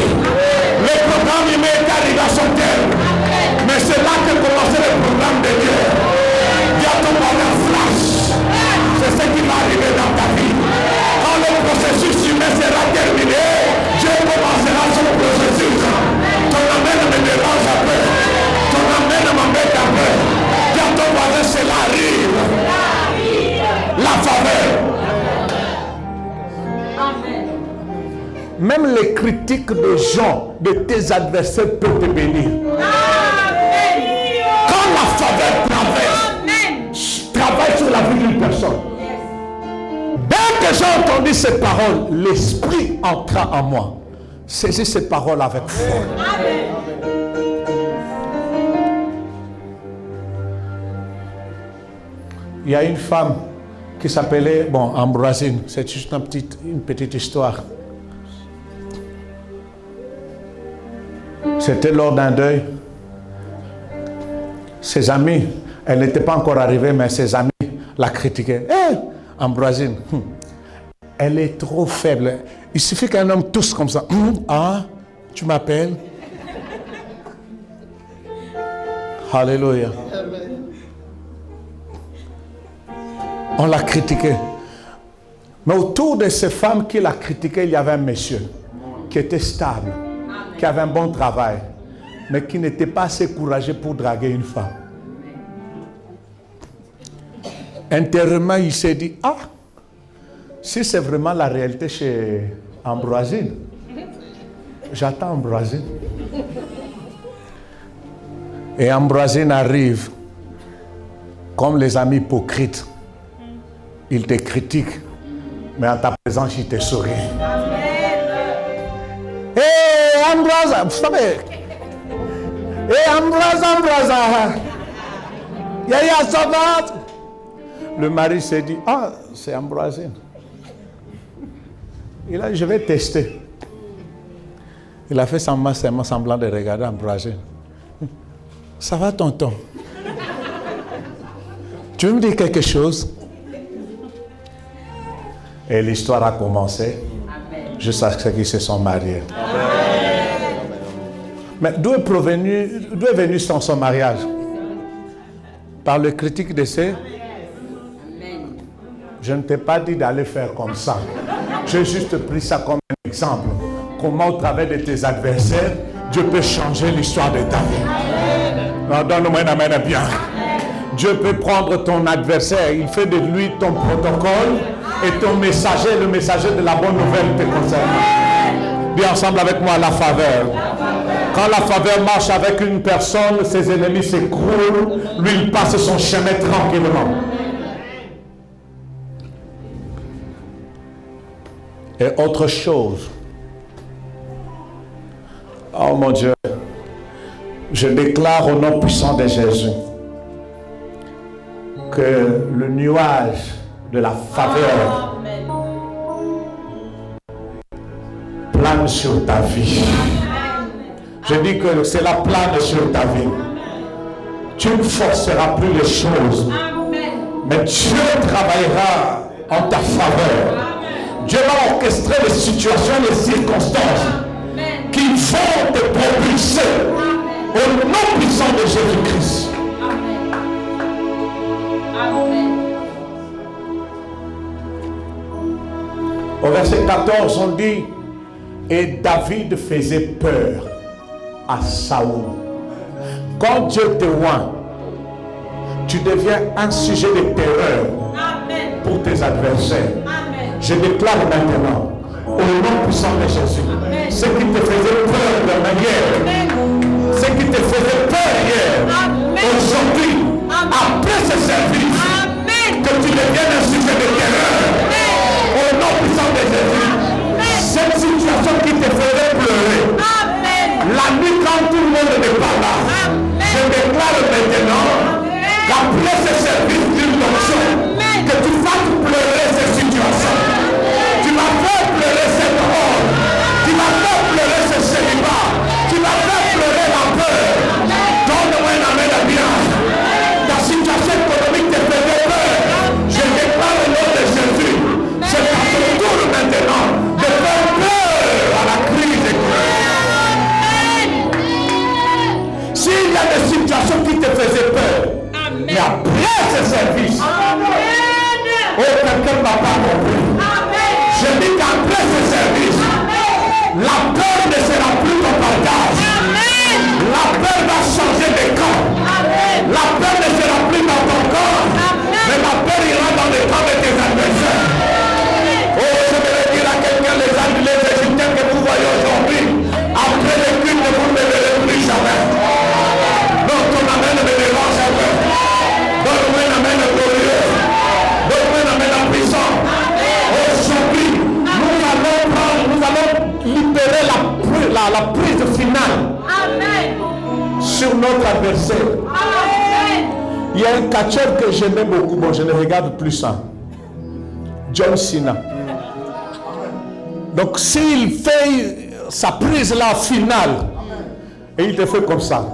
Le programme humain est arrivé à son terme. Mais c'est là que commençait le programme de Dieu. Il y a ton bonheur flash. C'est ce qui va arriver dans ta vie. Quand le processus humain sera terminé, Dieu commencera son processus. Ton amen me dérange un peu. Ton amen m'embête un peu. Il y a ton bonheur, cela arrive. La faveur. Amen. Même les critiques des gens, de tes adversaires peuvent te bénir. Amen. Quand la faveur travaille sur la vie d'une personne. Yes. Dès que j'ai entendu ces paroles, l'esprit entra en moi. Saisis ces paroles avec foi. Amen. Il y a une femme qui s'appelait, Ambroisine. C'est juste une petite histoire. C'était lors d'un deuil. Ses amis, elle n'était pas encore arrivée, mais ses amis la critiquaient. Hé, Ambroisine, elle est trop faible. Il suffit qu'un homme tousse comme ça. Ah, tu m'appelles? Alléluia. On l'a critiqué. Mais autour de ces femmes qui l'a critiqué, il y avait un monsieur qui était stable, qui avait un bon travail, mais qui n'était pas assez courageux pour draguer une femme. Intérieurement, il s'est dit, ah, si c'est vraiment la réalité chez Ambroisine, j'attends Ambroisine. Et Ambroisine arrive comme les amis hypocrites. Il te critique, mais en ta présence, il te sourit. Hé, Ambroise, vous savez, hé, Ambroise, Yaya, ça va? Le mari s'est dit, ah, c'est Ambroisine. Il a dit, je vais tester. Il a fait semblant de regarder Ambroisine. Ça va, tonton? Tu veux me dire quelque chose? Et l'histoire a commencé jusqu'à ce qu'ils se sont mariés. Amen. Mais d'où est venu son mariage? Par le critique de ses... Je ne t'ai pas dit d'aller faire comme ça. J'ai juste pris ça comme un exemple. Comment au travers de tes adversaires, Dieu peut changer l'histoire de ta vie. Donne-moi un amen bien. Dieu peut prendre ton adversaire, il fait de lui ton protocole et ton messager, le messager de la bonne nouvelle te concerne. Dis ensemble avec moi la faveur. Quand la faveur marche avec une personne, ses ennemis s'écroulent. Lui, il passe son chemin tranquillement. Et autre chose. Oh mon Dieu. Je déclare au nom puissant de Jésus que le nuage de la faveur plane sur ta vie. Je dis que c'est la plane sur ta vie. Tu ne forceras plus les choses. Mais Dieu travaillera en ta faveur. Dieu va orchestrer les situations, les circonstances qui vont te propulser au nom puissant de Jésus-Christ. Au verset 14, on dit, et David faisait peur à Saoul. Quand Dieu te oint, tu deviens un sujet de terreur pour tes adversaires. Je déclare maintenant, au nom puissant de Jésus, ce qui te faisait peur de hier, ce qui te faisait peur hier, aujourd'hui, après ce service, que tu deviennes un sujet de terreur, au nom puissant de Jésus. Cette situation qui te faisait pleurer, la nuit quand tout le monde n'est pas là, je déclare maintenant qu'après ce service d'une onction, que tu fasses pleurer ces situations. Tu vas faire pleurer cette honte. Tu vas faire pleurer ce célibat. Tu vas faire pleurer la peur. Donne-moi un amen à bien. Ta situation économique te faisait peur. Je déclare le nom de Jésus. C'est à ton tour maintenant de faire peur à la crise économique. S'il y a des situations qui te faisaient peur, mais après ce service, oh, quelqu'un ne m'a pas compris. Je dis qu'après ce service, la peur ne sera plus ton partage. La peur va changer de camp. La peur ne sera plus dans ton corps, mais la peur ira dans le camp de tes adversaires. Oh, je vais dire à quelqu'un, les Égyptiens que vous voyez aujourd'hui, après le culte, vous ne verrez plus jamais. Donc ton amen me dérange un peu. Donne-moi un amen glorieux. Donne-moi un amen puissant. Aujourd'hui, nous allons libérer la prise finale sur notre adversaire. Il y a un catcheur que j'aimais beaucoup. Bon, je ne regarde plus ça. John Cena. Donc, s'il fait sa prise là finale, et il te fait comme ça.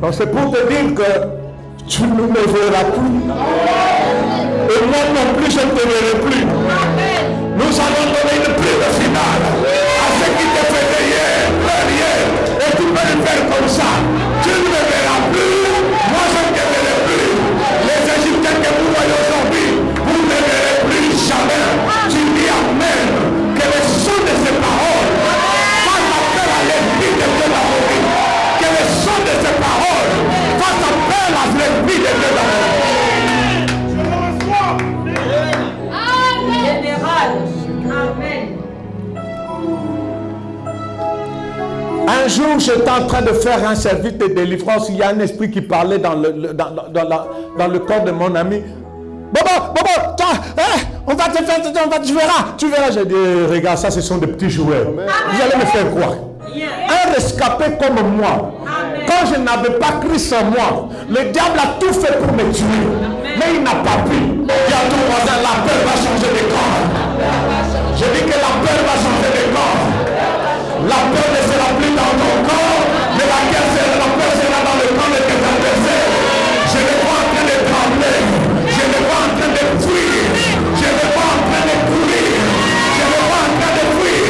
Donc, c'est pour te dire que tu ne me verras plus. Et moi non plus, je ne te verrai plus. Nous allons donner une prise finale à ce qui te faisait hier, hier. Et tu peux le faire comme ça. Tu ne me verras plus. Moi, je ne te verrai plus. Les Égyptiens que vous voyez aujourd'hui, vous ne verrez plus jamais. Tu dis amen. Que le son de ces paroles fasse appel à l'esprit de Dieu dans vos vies. Que le son de ces paroles fasse appel à l'esprit de Dieu dans vos vies. Un jour, j'étais en train de faire un service de délivrance. Il y a un esprit qui parlait dans le corps de mon ami. Bobo, on va te faire, tu verras. J'ai dit, regarde, ça, ce sont des petits joueurs. Vous allez me faire croire. Un rescapé comme moi, quand je n'avais pas Christ en moi, le diable a tout fait pour me tuer. Mais il n'a pas pu. Il y a ton voisin, la peur va changer de corps. Je dis que la peur va changer de corps. La peur ne sera plus dans ton corps, mais la peur sera dans le corps de tes adversaires. Je ne vois en train de trembler, je ne vois en train de fuir, je ne vois en train de courir, je ne vois en train de fuir.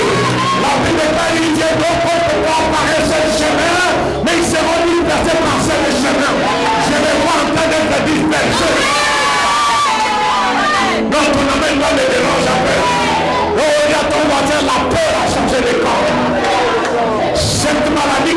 La vie de ta vie, Dieu doit pouvoir apparaître ce chemin, mais ils seront dispersés par ce chemin. Je ne vois en train d'être dispersés. Donc ton amen va me déranger un peu. Oh, il y a ton voisin, la peur a changé de corps. Cette maladie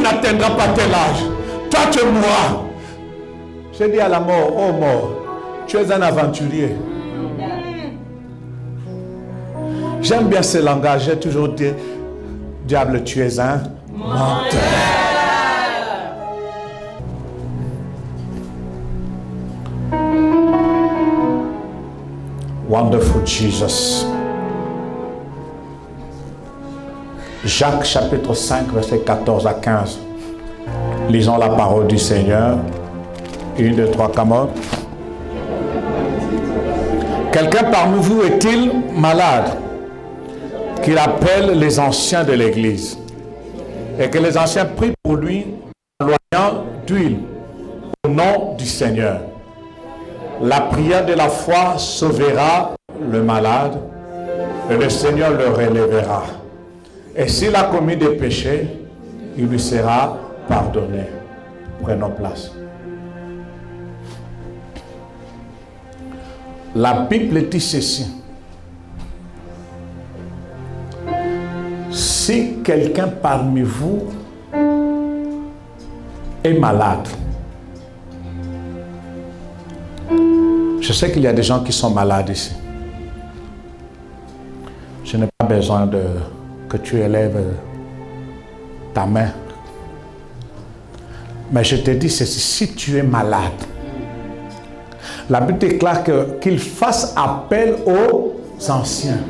n'atteindras pas tel âge. Toi, tu mourras. J'ai dit à la mort, oh mort, tu es un aventurier. J'aime bien ce langage. J'ai toujours dit, diable, tu es un menteur. Wonderful Jesus. Jacques chapitre 5, verset 14 à 15. Lisons la parole du Seigneur. 1, 2, 3, come on. Quelqu'un parmi vous est-il malade? Qu'il appelle les anciens de l'église. Et que les anciens prient pour lui en loignant d'huile au nom du Seigneur. La prière de la foi sauvera le malade et le Seigneur le relèvera. Et s'il a commis des péchés, il lui sera pardonné. Prenons place. La Bible dit ceci. Si quelqu'un parmi vous est malade, je sais qu'il y a des gens qui sont malades ici. Je n'ai pas besoin que tu élèves ta main. Mais je te dis ceci, si tu es malade, la Bible déclare qu'il fasse appel aux anciens.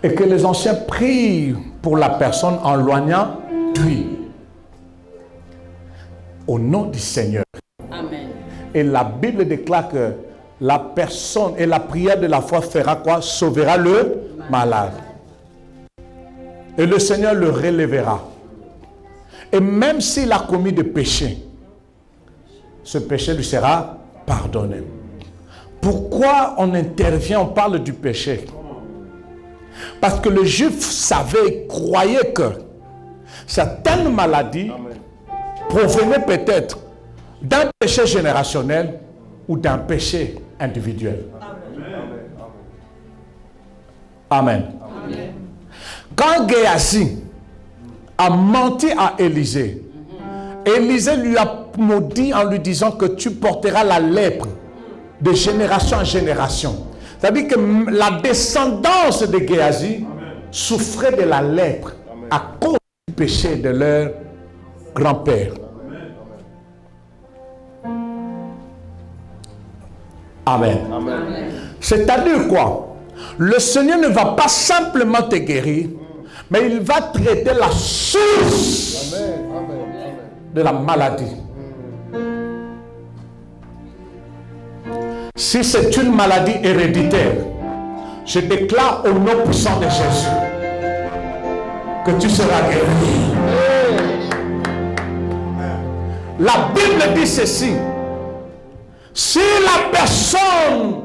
Et que les anciens prient pour la personne en loignant d'huile. Au nom du Seigneur. Amen. Et la Bible déclare que la personne et la prière de la foi fera quoi? Sauvera le malade. Et le Seigneur le relèvera. Et même s'il a commis des péchés, ce péché lui sera pardonné. Pourquoi on intervient, on parle du péché? Parce que le juif savait, croyait que certaines maladies provenaient peut-être d'un péché générationnel ou d'un péché individuel. Amen. Amen. Quand Géasi a menti à Élisée, Élisée lui a maudit en lui disant que tu porteras la lèpre de génération en génération. C'est-à-dire que la descendance de Géasi souffrait de la lèpre à cause du péché de leur grand-père. Amen. Amen. C'est-à-dire quoi? Le Seigneur ne va pas simplement te guérir, mais il va traiter la source de la maladie. Si c'est une maladie héréditaire, je déclare au nom puissant de Jésus que tu seras guéri. La Bible dit ceci. Si la personne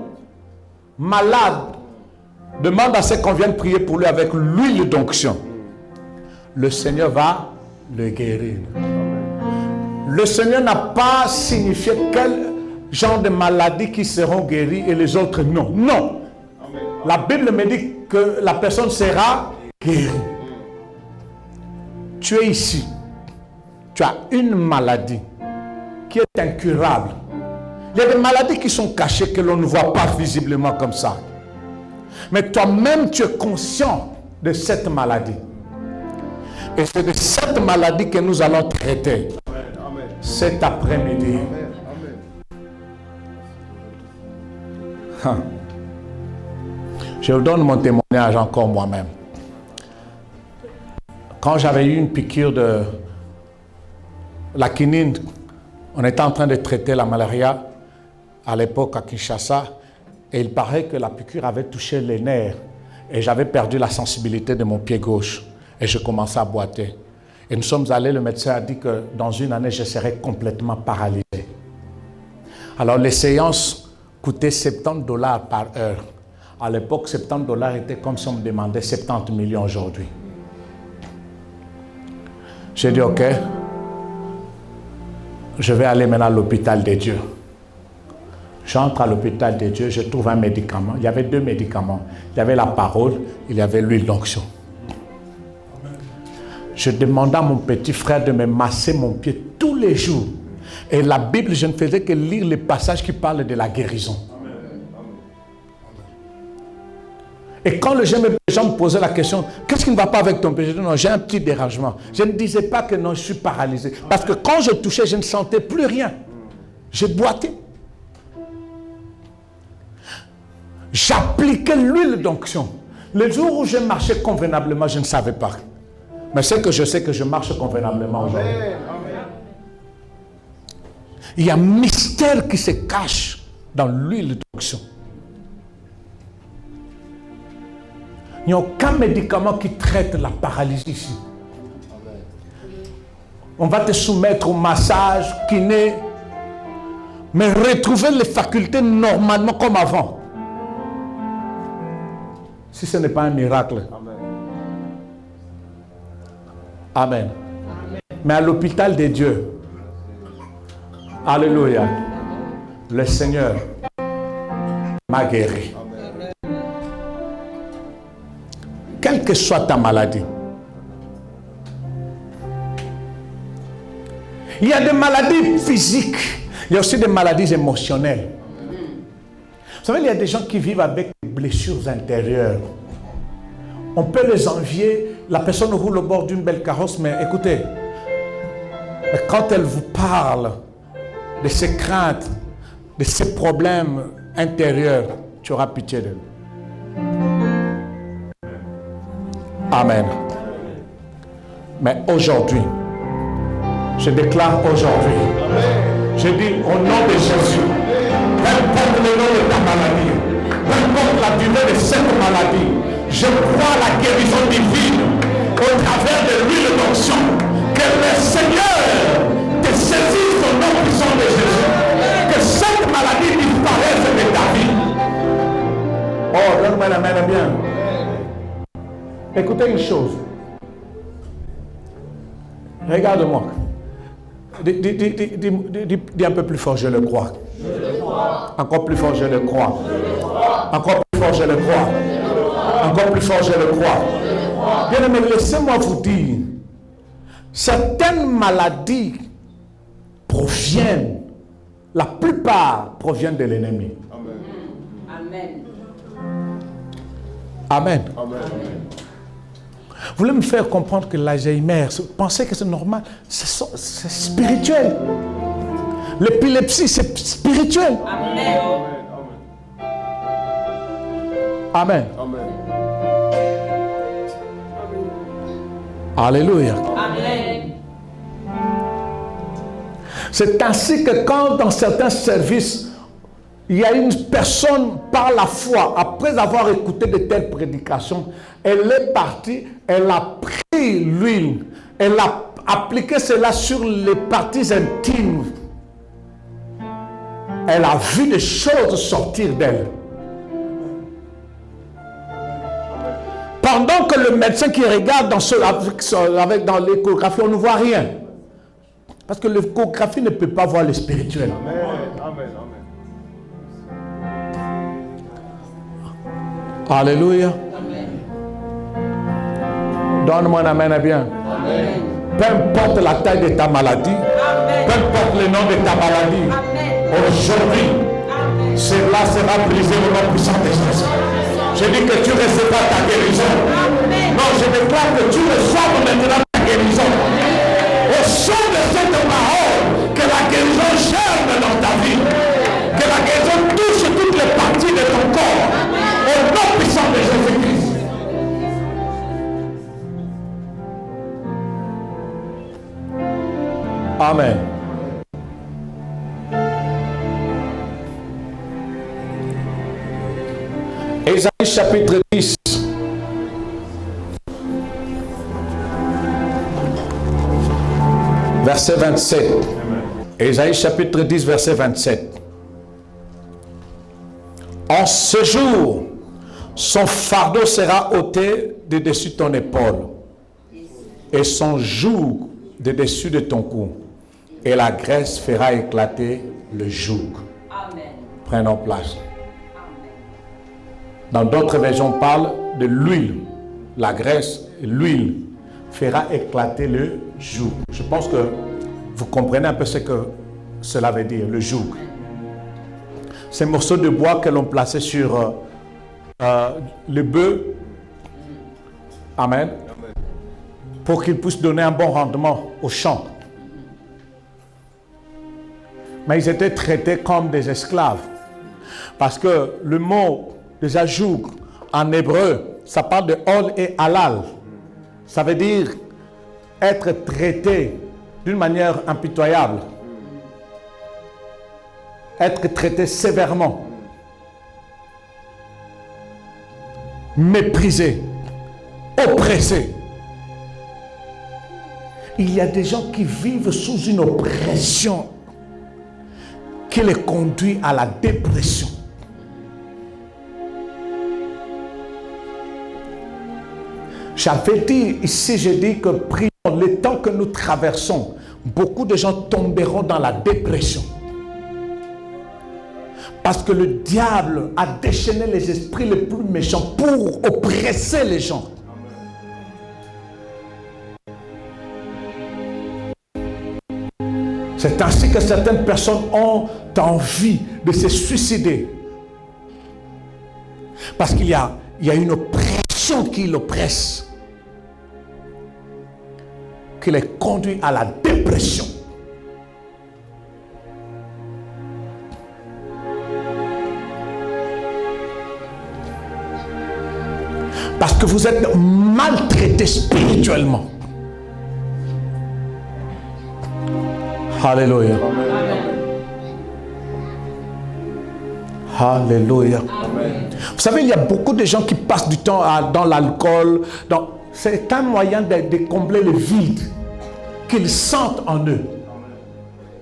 malade demande à ce qu'on vienne prier pour lui avec l'huile d'onction, le Seigneur va le guérir. Le Seigneur n'a pas signifié quel genre de maladies qui seront guéries et les autres non. Non. La Bible me dit que la personne sera guérie. Tu es ici. Tu as une maladie qui est incurable. Il y a des maladies qui sont cachées que l'on ne voit pas visiblement comme ça. Mais toi-même, tu es conscient de cette maladie. Et c'est de cette maladie que nous allons traiter cet après-midi. Je vous donne mon témoignage encore moi-même. Quand j'avais eu une piqûre de la quinine, on était en train de traiter la malaria à l'époque à Kinshasa, et il paraît que la piqûre avait touché les nerfs et j'avais perdu la sensibilité de mon pied gauche et je commençais à boiter. Et nous sommes allés, le médecin a dit que dans une année, je serais complètement paralysé. Alors les séances coûtaient $70 par heure. À l'époque, $70 était comme si on me demandait 70 millions aujourd'hui. J'ai dit, ok, je vais aller maintenant à l'hôpital des dieux. J'entre à l'hôpital des dieux, je trouve un médicament. Il y avait 2 médicaments. Il y avait la parole, il y avait l'huile d'onction. Je demandais à mon petit frère de me masser mon pied tous les jours. Et la Bible, je ne faisais que lire les passages qui parlent de la guérison. Et quand les gens me posaient la question, qu'est-ce qui ne va pas avec ton pied? Je disais, non, j'ai un petit dérangement. Je ne disais pas que non, je suis paralysé. Parce que quand je touchais, je ne sentais plus rien. J'ai boité. J'appliquais l'huile d'onction. Le jour où je marchais convenablement, je ne savais pas. Mais c'est que je sais que je marche convenablement aujourd'hui. Il y a un mystère qui se cache dans l'huile d'onction. Il n'y a aucun médicament qui traite la paralysie ici. On va te soumettre au massage, kiné, mais retrouver les facultés normalement comme avant. Si ce n'est pas un miracle. Amen. Mais à l'hôpital de Dieu, alléluia, le Seigneur m'a guéri. Quelle que soit ta maladie. Il y a des maladies physiques, il y a aussi des maladies émotionnelles. Vous savez, il y a des gens qui vivent avec des blessures intérieures. On peut les envier. La personne roule au bord d'une belle carrosse, mais écoutez, quand elle vous parle de ses craintes, de ses problèmes intérieurs, tu auras pitié d'elle. Amen. Mais aujourd'hui, je déclare aujourd'hui, je dis au nom de Jésus, peu importe le nom de ta maladie, peu importe la durée de cette maladie, je crois à la guérison divine au travers de l'huile d'onction. Que le Seigneur te saisisse au nom puissant de Jésus. Que cette maladie disparaisse de ta vie. Oh, donne-moi la main bien. Écoutez une chose. Regarde-moi. Dis un peu plus fort, je le crois. Encore plus fort, je le crois. Encore plus fort, je le crois. Encore plus fort, je le crois. Bien aimé, laissez-moi vous dire, certaines maladies proviennent, la plupart proviennent de l'ennemi. Amen. Amen. Amen. Vous voulez me faire comprendre que l'Alzheimer, pensez que c'est normal, c'est spirituel. L'épilepsie, c'est spirituel. Amen. Amen. Amen. Alléluia. Amen. C'est ainsi que quand dans certains services, il y a une personne par la foi, après avoir écouté de telles prédications, elle est partie, elle a pris l'huile, elle a appliqué cela sur les parties intimes. Elle a vu des choses sortir d'elle. Pendant que le médecin qui regarde dans l'échographie, on ne voit rien. Parce que l'échographie ne peut pas voir le spirituel. Amen. Alléluia. Donne-moi un amen bien. Amen. Peu importe la taille de ta maladie, Amen. peu importe le nom de ta maladie, Amen. aujourd'hui, cela sera brisé au nom puissant de Jésus. Je dis que tu recevras ta guérison. Amen. Non, je déclare que tu reçois maintenant ta guérison. Au son de cette parole, que la guérison germe dans ta vie. Que la guérison touche toutes les parties de ton corps. Au nom puissant de Jésus-Christ. Amen. Ésaïe chapitre 10. Verset 27. Ésaïe chapitre 10, verset 27. En ce jour, son fardeau sera ôté de dessus ton épaule et son joug de dessus de ton cou. Et la graisse fera éclater le joug. Amen. Prenons place. Amen. Dans d'autres versions, on parle de l'huile. La graisse, l'huile. fera éclater le joug. Je pense que vous comprenez un peu ce que cela veut dire, le joug. Ces morceaux de bois que l'on plaçait sur le bœuf. Amen. Pour qu'il puisse donner un bon rendement au champ. Mais ils étaient traités comme des esclaves. Parce que le mot déjà joug en hébreu, ça parle de hol et halal. Ça veut dire être traité d'une manière impitoyable. Être traité sévèrement. Méprisé. Oppressé. Il y a des gens qui vivent sous une oppression qui les conduit à la dépression. J'avais dit ici, j'ai dit que prions les temps que nous traversons, beaucoup de gens tomberont dans la dépression. Parce que le diable a déchaîné les esprits les plus méchants pour oppresser les gens. C'est ainsi que certaines personnes ont envie de se suicider. Parce qu'il y a une oppression qui l'oppresse, qui les conduit à la dépression. Parce que vous êtes maltraité spirituellement. Alléluia. Alléluia. Vous savez, il y a beaucoup de gens qui passent du temps dans l'alcool. C'est un moyen de combler le vide qu'ils sentent en eux.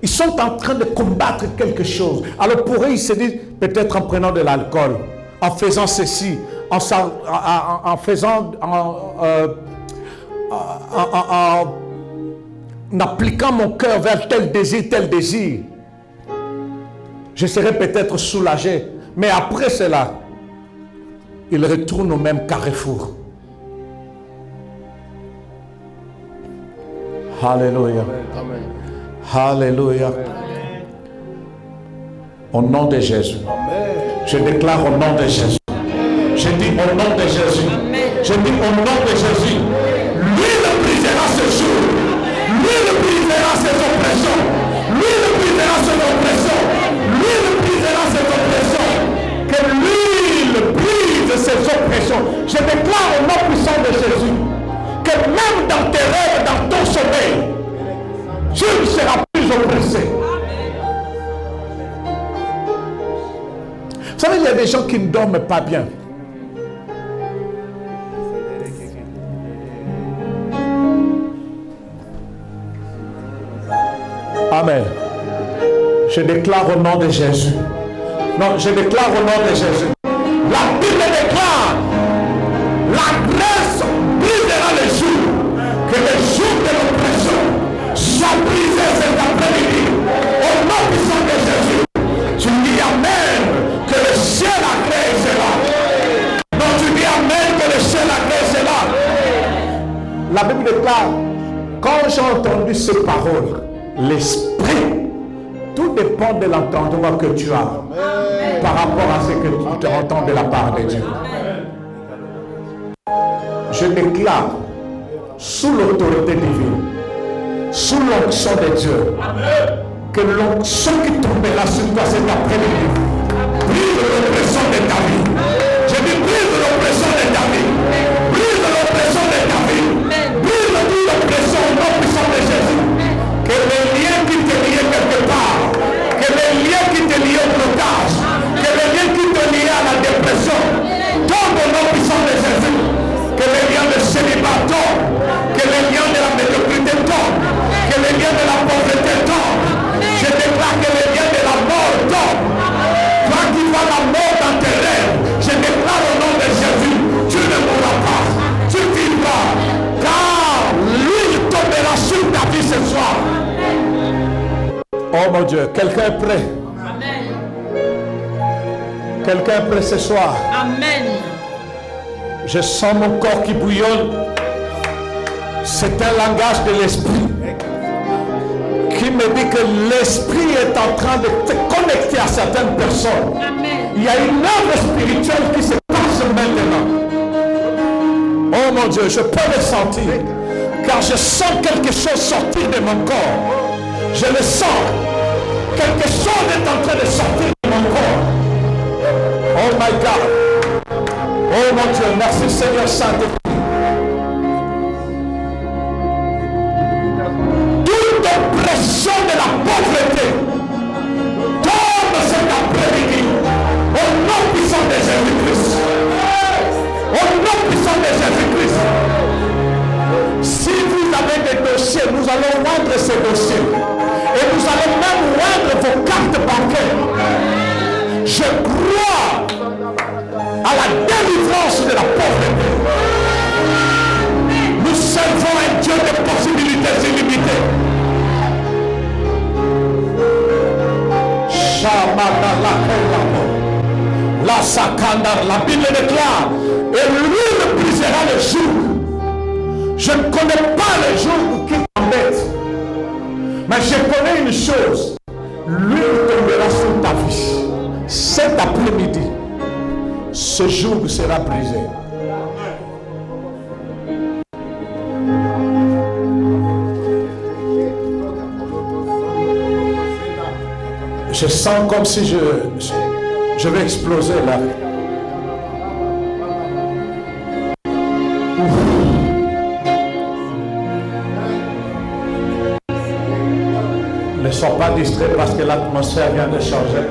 Ils sont en train de combattre quelque chose. Alors pour eux, ils se disent, peut-être en prenant de l'alcool, en faisant ceci, en appliquant mon cœur vers tel désir, je serai peut-être soulagé. Mais après cela, il retourne au même carrefour. Alléluia. Amen. Alléluia. Amen. Au nom de Jésus. Amen. Je déclare au nom de Jésus. Je dis au nom de Jésus. Je dis au nom de Jésus. Lui le brisera ce jour. Lui le brisera ses oppressions. Lui le brisera ses oppressions. Lui le brisera ses oppressions. Que lui le brise ses oppressions. Je déclare au nom puissant de Jésus que même dans tes rêves, dans ton sommeil, tu ne seras plus oppressé. Vous savez, il y a des gens qui ne dorment pas bien. Amen. Je déclare au nom de Jésus. Non, je déclare au nom de Jésus. La Bible déclare, la grâce brisera les jours, que les jours de l'oppression soient brisés cet après-midi. Au nom puissant de Jésus, tu dis Amen, que le ciel agrée cela. Non, tu dis Amen, que le ciel agrée cela. La Bible déclare, quand j'ai entendu ces paroles, l'esprit, tout dépend de l'entendement que tu as. Amen. Par rapport à ce que tu entends de la part de Dieu. Amen. Je déclare, sous l'autorité divine, sous l'onction de Dieu, amen, que l'onction qui tombera sur toi cet après-midi brise l'oppression de ta vie. Je dis brise l'oppression de ta vie. Brise l'oppression de ta vie. Brise toute l'oppression au nom puissant de Jésus. Que les liens qui te lient quelque part, que les liens qui te lient au blocage, que les liens qui te lient à la dépression, tombent au nom puissant de Jésus. Que les liens de célibat tombent, que les liens de la médiocrité tombent, que les liens de la pauvreté tombent. Je déclare que les liens de la mort tombent. Toi qui vois la mort dans tes rêves, je déclare au nom de Jésus, tu ne mourras pas, tu vivras, car lui tombera sur ta vie ce soir. Oh mon Dieu, quelqu'un est prêt? Amen. Quelqu'un est prêt ce soir? Amen. Je sens mon corps qui bouillonne. C'est un langage de l'esprit qui me dit que l'esprit est en train de te connecter à certaines personnes. Amen. Il y a une œuvre spirituelle qui se passe maintenant. Oh mon Dieu, je peux le sentir. Car je sens quelque chose sortir de mon corps. Je le sens. Quelque chose est en train de sortir de mon corps. Oh my God. Oh mon Dieu, merci Seigneur Saint-Esprit. Toute oppression de la pauvreté tombe cet après-midi. Au nom puissant de Jésus-Christ. Au nom puissant de Jésus-Christ. Si vous avez des dossiers, nous allons rendre ces dossiers. Et nous allons même rendre vos cartes bancaires. Je crois à la délivrance de la pauvreté. Nous servons un Dieu de possibilités illimitées. La Sakandar, la Bible déclare, et lui ne brisera le jour. Je ne connais pas le jour qui t'embête, mais je connais une chose, lui tombera sur ta vie. Cet après-midi, ce jour sera brisé. Je sens comme si je vais exploser là. Ne sois pas distrait parce que l'atmosphère vient de changer.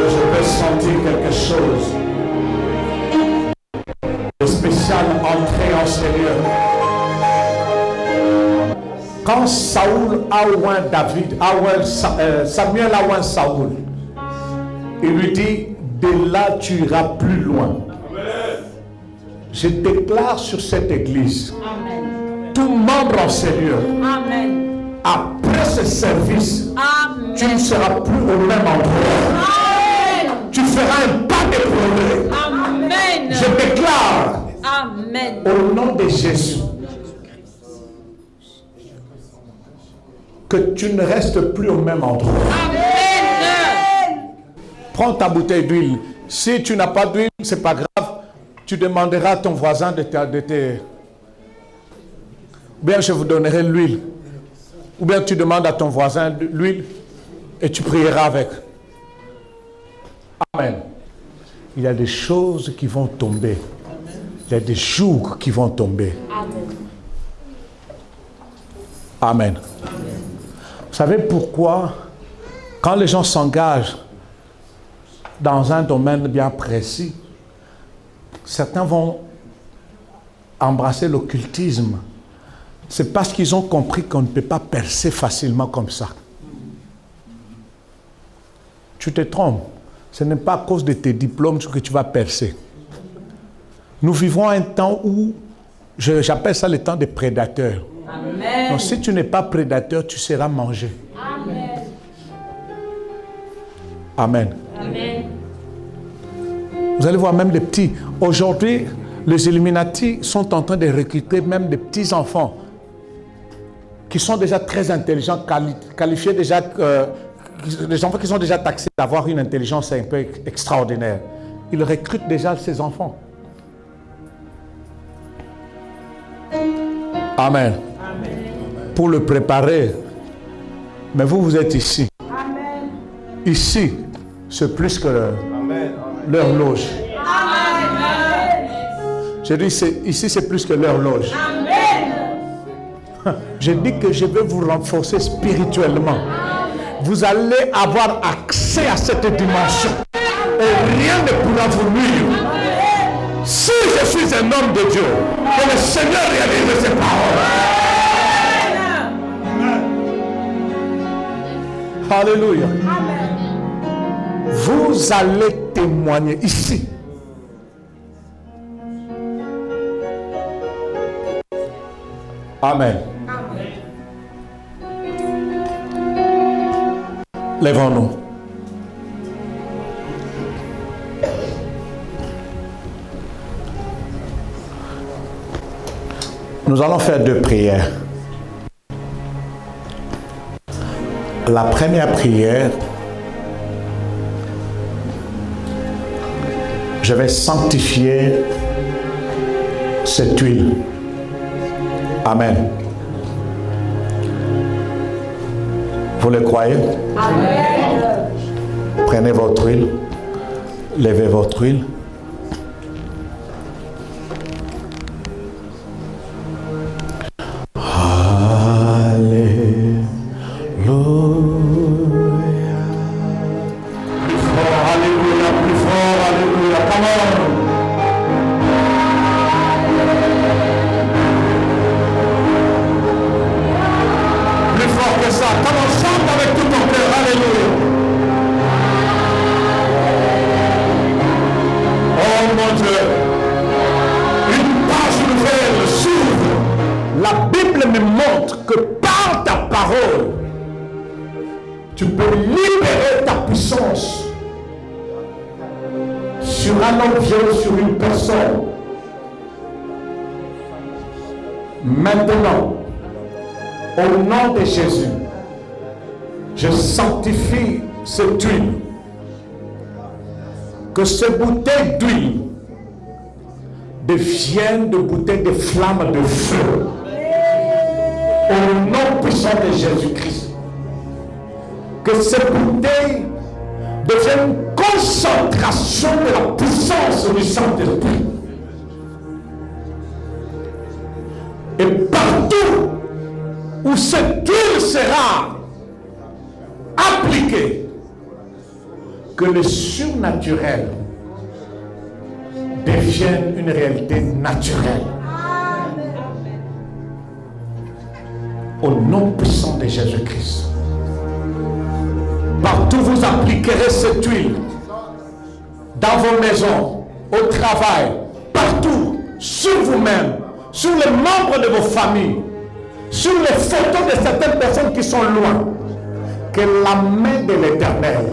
Je peux sentir quelque chose de spécial entrer en Seigneur. Quand Saoul a oint David, Samuel a oint Saoul, il lui dit, de là tu iras plus loin. Je déclare sur cette église, Amen. tout membre en Seigneur, Amen. après ce service, Amen. tu ne seras plus au même endroit. Amen. Tu feras un pas de progrès. Amen. Je déclare Amen. au nom de Jésus que tu ne restes plus au même endroit. Amen. Prends ta bouteille d'huile. Si tu n'as pas d'huile, ce n'est pas grave. Tu demanderas à ton voisin de te... Ou bien je vous donnerai l'huile. Ou bien tu demandes à ton voisin de l'huile et tu prieras avec. Amen. Il y a des choses qui vont tomber. Il y a des jours qui vont tomber. Amen. Vous savez pourquoi, quand les gens s'engagent dans un domaine bien précis, certains vont embrasser l'occultisme. C'est parce qu'ils ont compris qu'on ne peut pas percer facilement comme ça. Tu te trompes. Ce n'est pas à cause de tes diplômes que tu vas percer. Nous vivons un temps où, j'appelle ça le temps des prédateurs. Amen. Donc si tu n'es pas prédateur, tu seras mangé. Amen. Amen. Amen. Vous allez voir même les petits. Aujourd'hui, les Illuminati sont en train de recruter même des petits enfants qui sont déjà très intelligents, qualifiés déjà, les enfants qui sont déjà taxés d'avoir une intelligence un peu extraordinaire. Ils recrutent déjà ces enfants. Amen. Pour le préparer. Mais vous, vous êtes ici. Amen. Ici, c'est plus que leur loge. Amen. Je dis, ici, c'est plus que leur loge. Amen. Je dis que je vais vous renforcer spirituellement. Vous allez avoir accès à cette dimension. Et rien ne pourra vous nuire. Si je suis un homme de Dieu, que le Seigneur réalise ses paroles. Alléluia. Vous allez témoigner ici. Amen. Lèvons-nous. Nous allons faire 2 prières. La première prière, je vais sanctifier cette huile. Amen. Vous le croyez? Amen. Prenez votre huile, levez votre huile. Tu peux libérer ta puissance sur un objet, sur une personne. Maintenant, au nom de Jésus, je sanctifie cette huile. Que ces bouteilles d'huile deviennent des bouteilles de flammes de feu. Au nom puissant de Jésus-Christ. Que ces bouteilles deviennent une concentration de la puissance du Saint-Esprit. Et partout où cette huile sera appliquée, que le surnaturel devienne une réalité naturelle. Au nom puissant de Jésus-Christ. Partout vous appliquerez cette huile. Dans vos maisons, au travail, partout, sur vous-même, sur les membres de vos familles, sur les photos de certaines personnes qui sont loin. Que la main de l'Éternel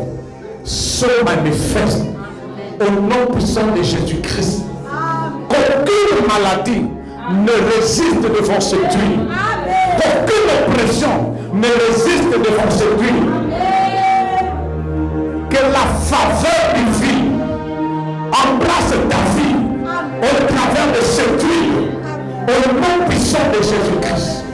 se manifeste au nom puissant de Jésus-Christ. Qu'aucune maladie ne résiste devant cette huile. Qu'aucune oppression ne résiste devant cette huile. Que la faveur divine embrasse ta vie au travers de cette huile. Au nom puissant de Jésus-Christ.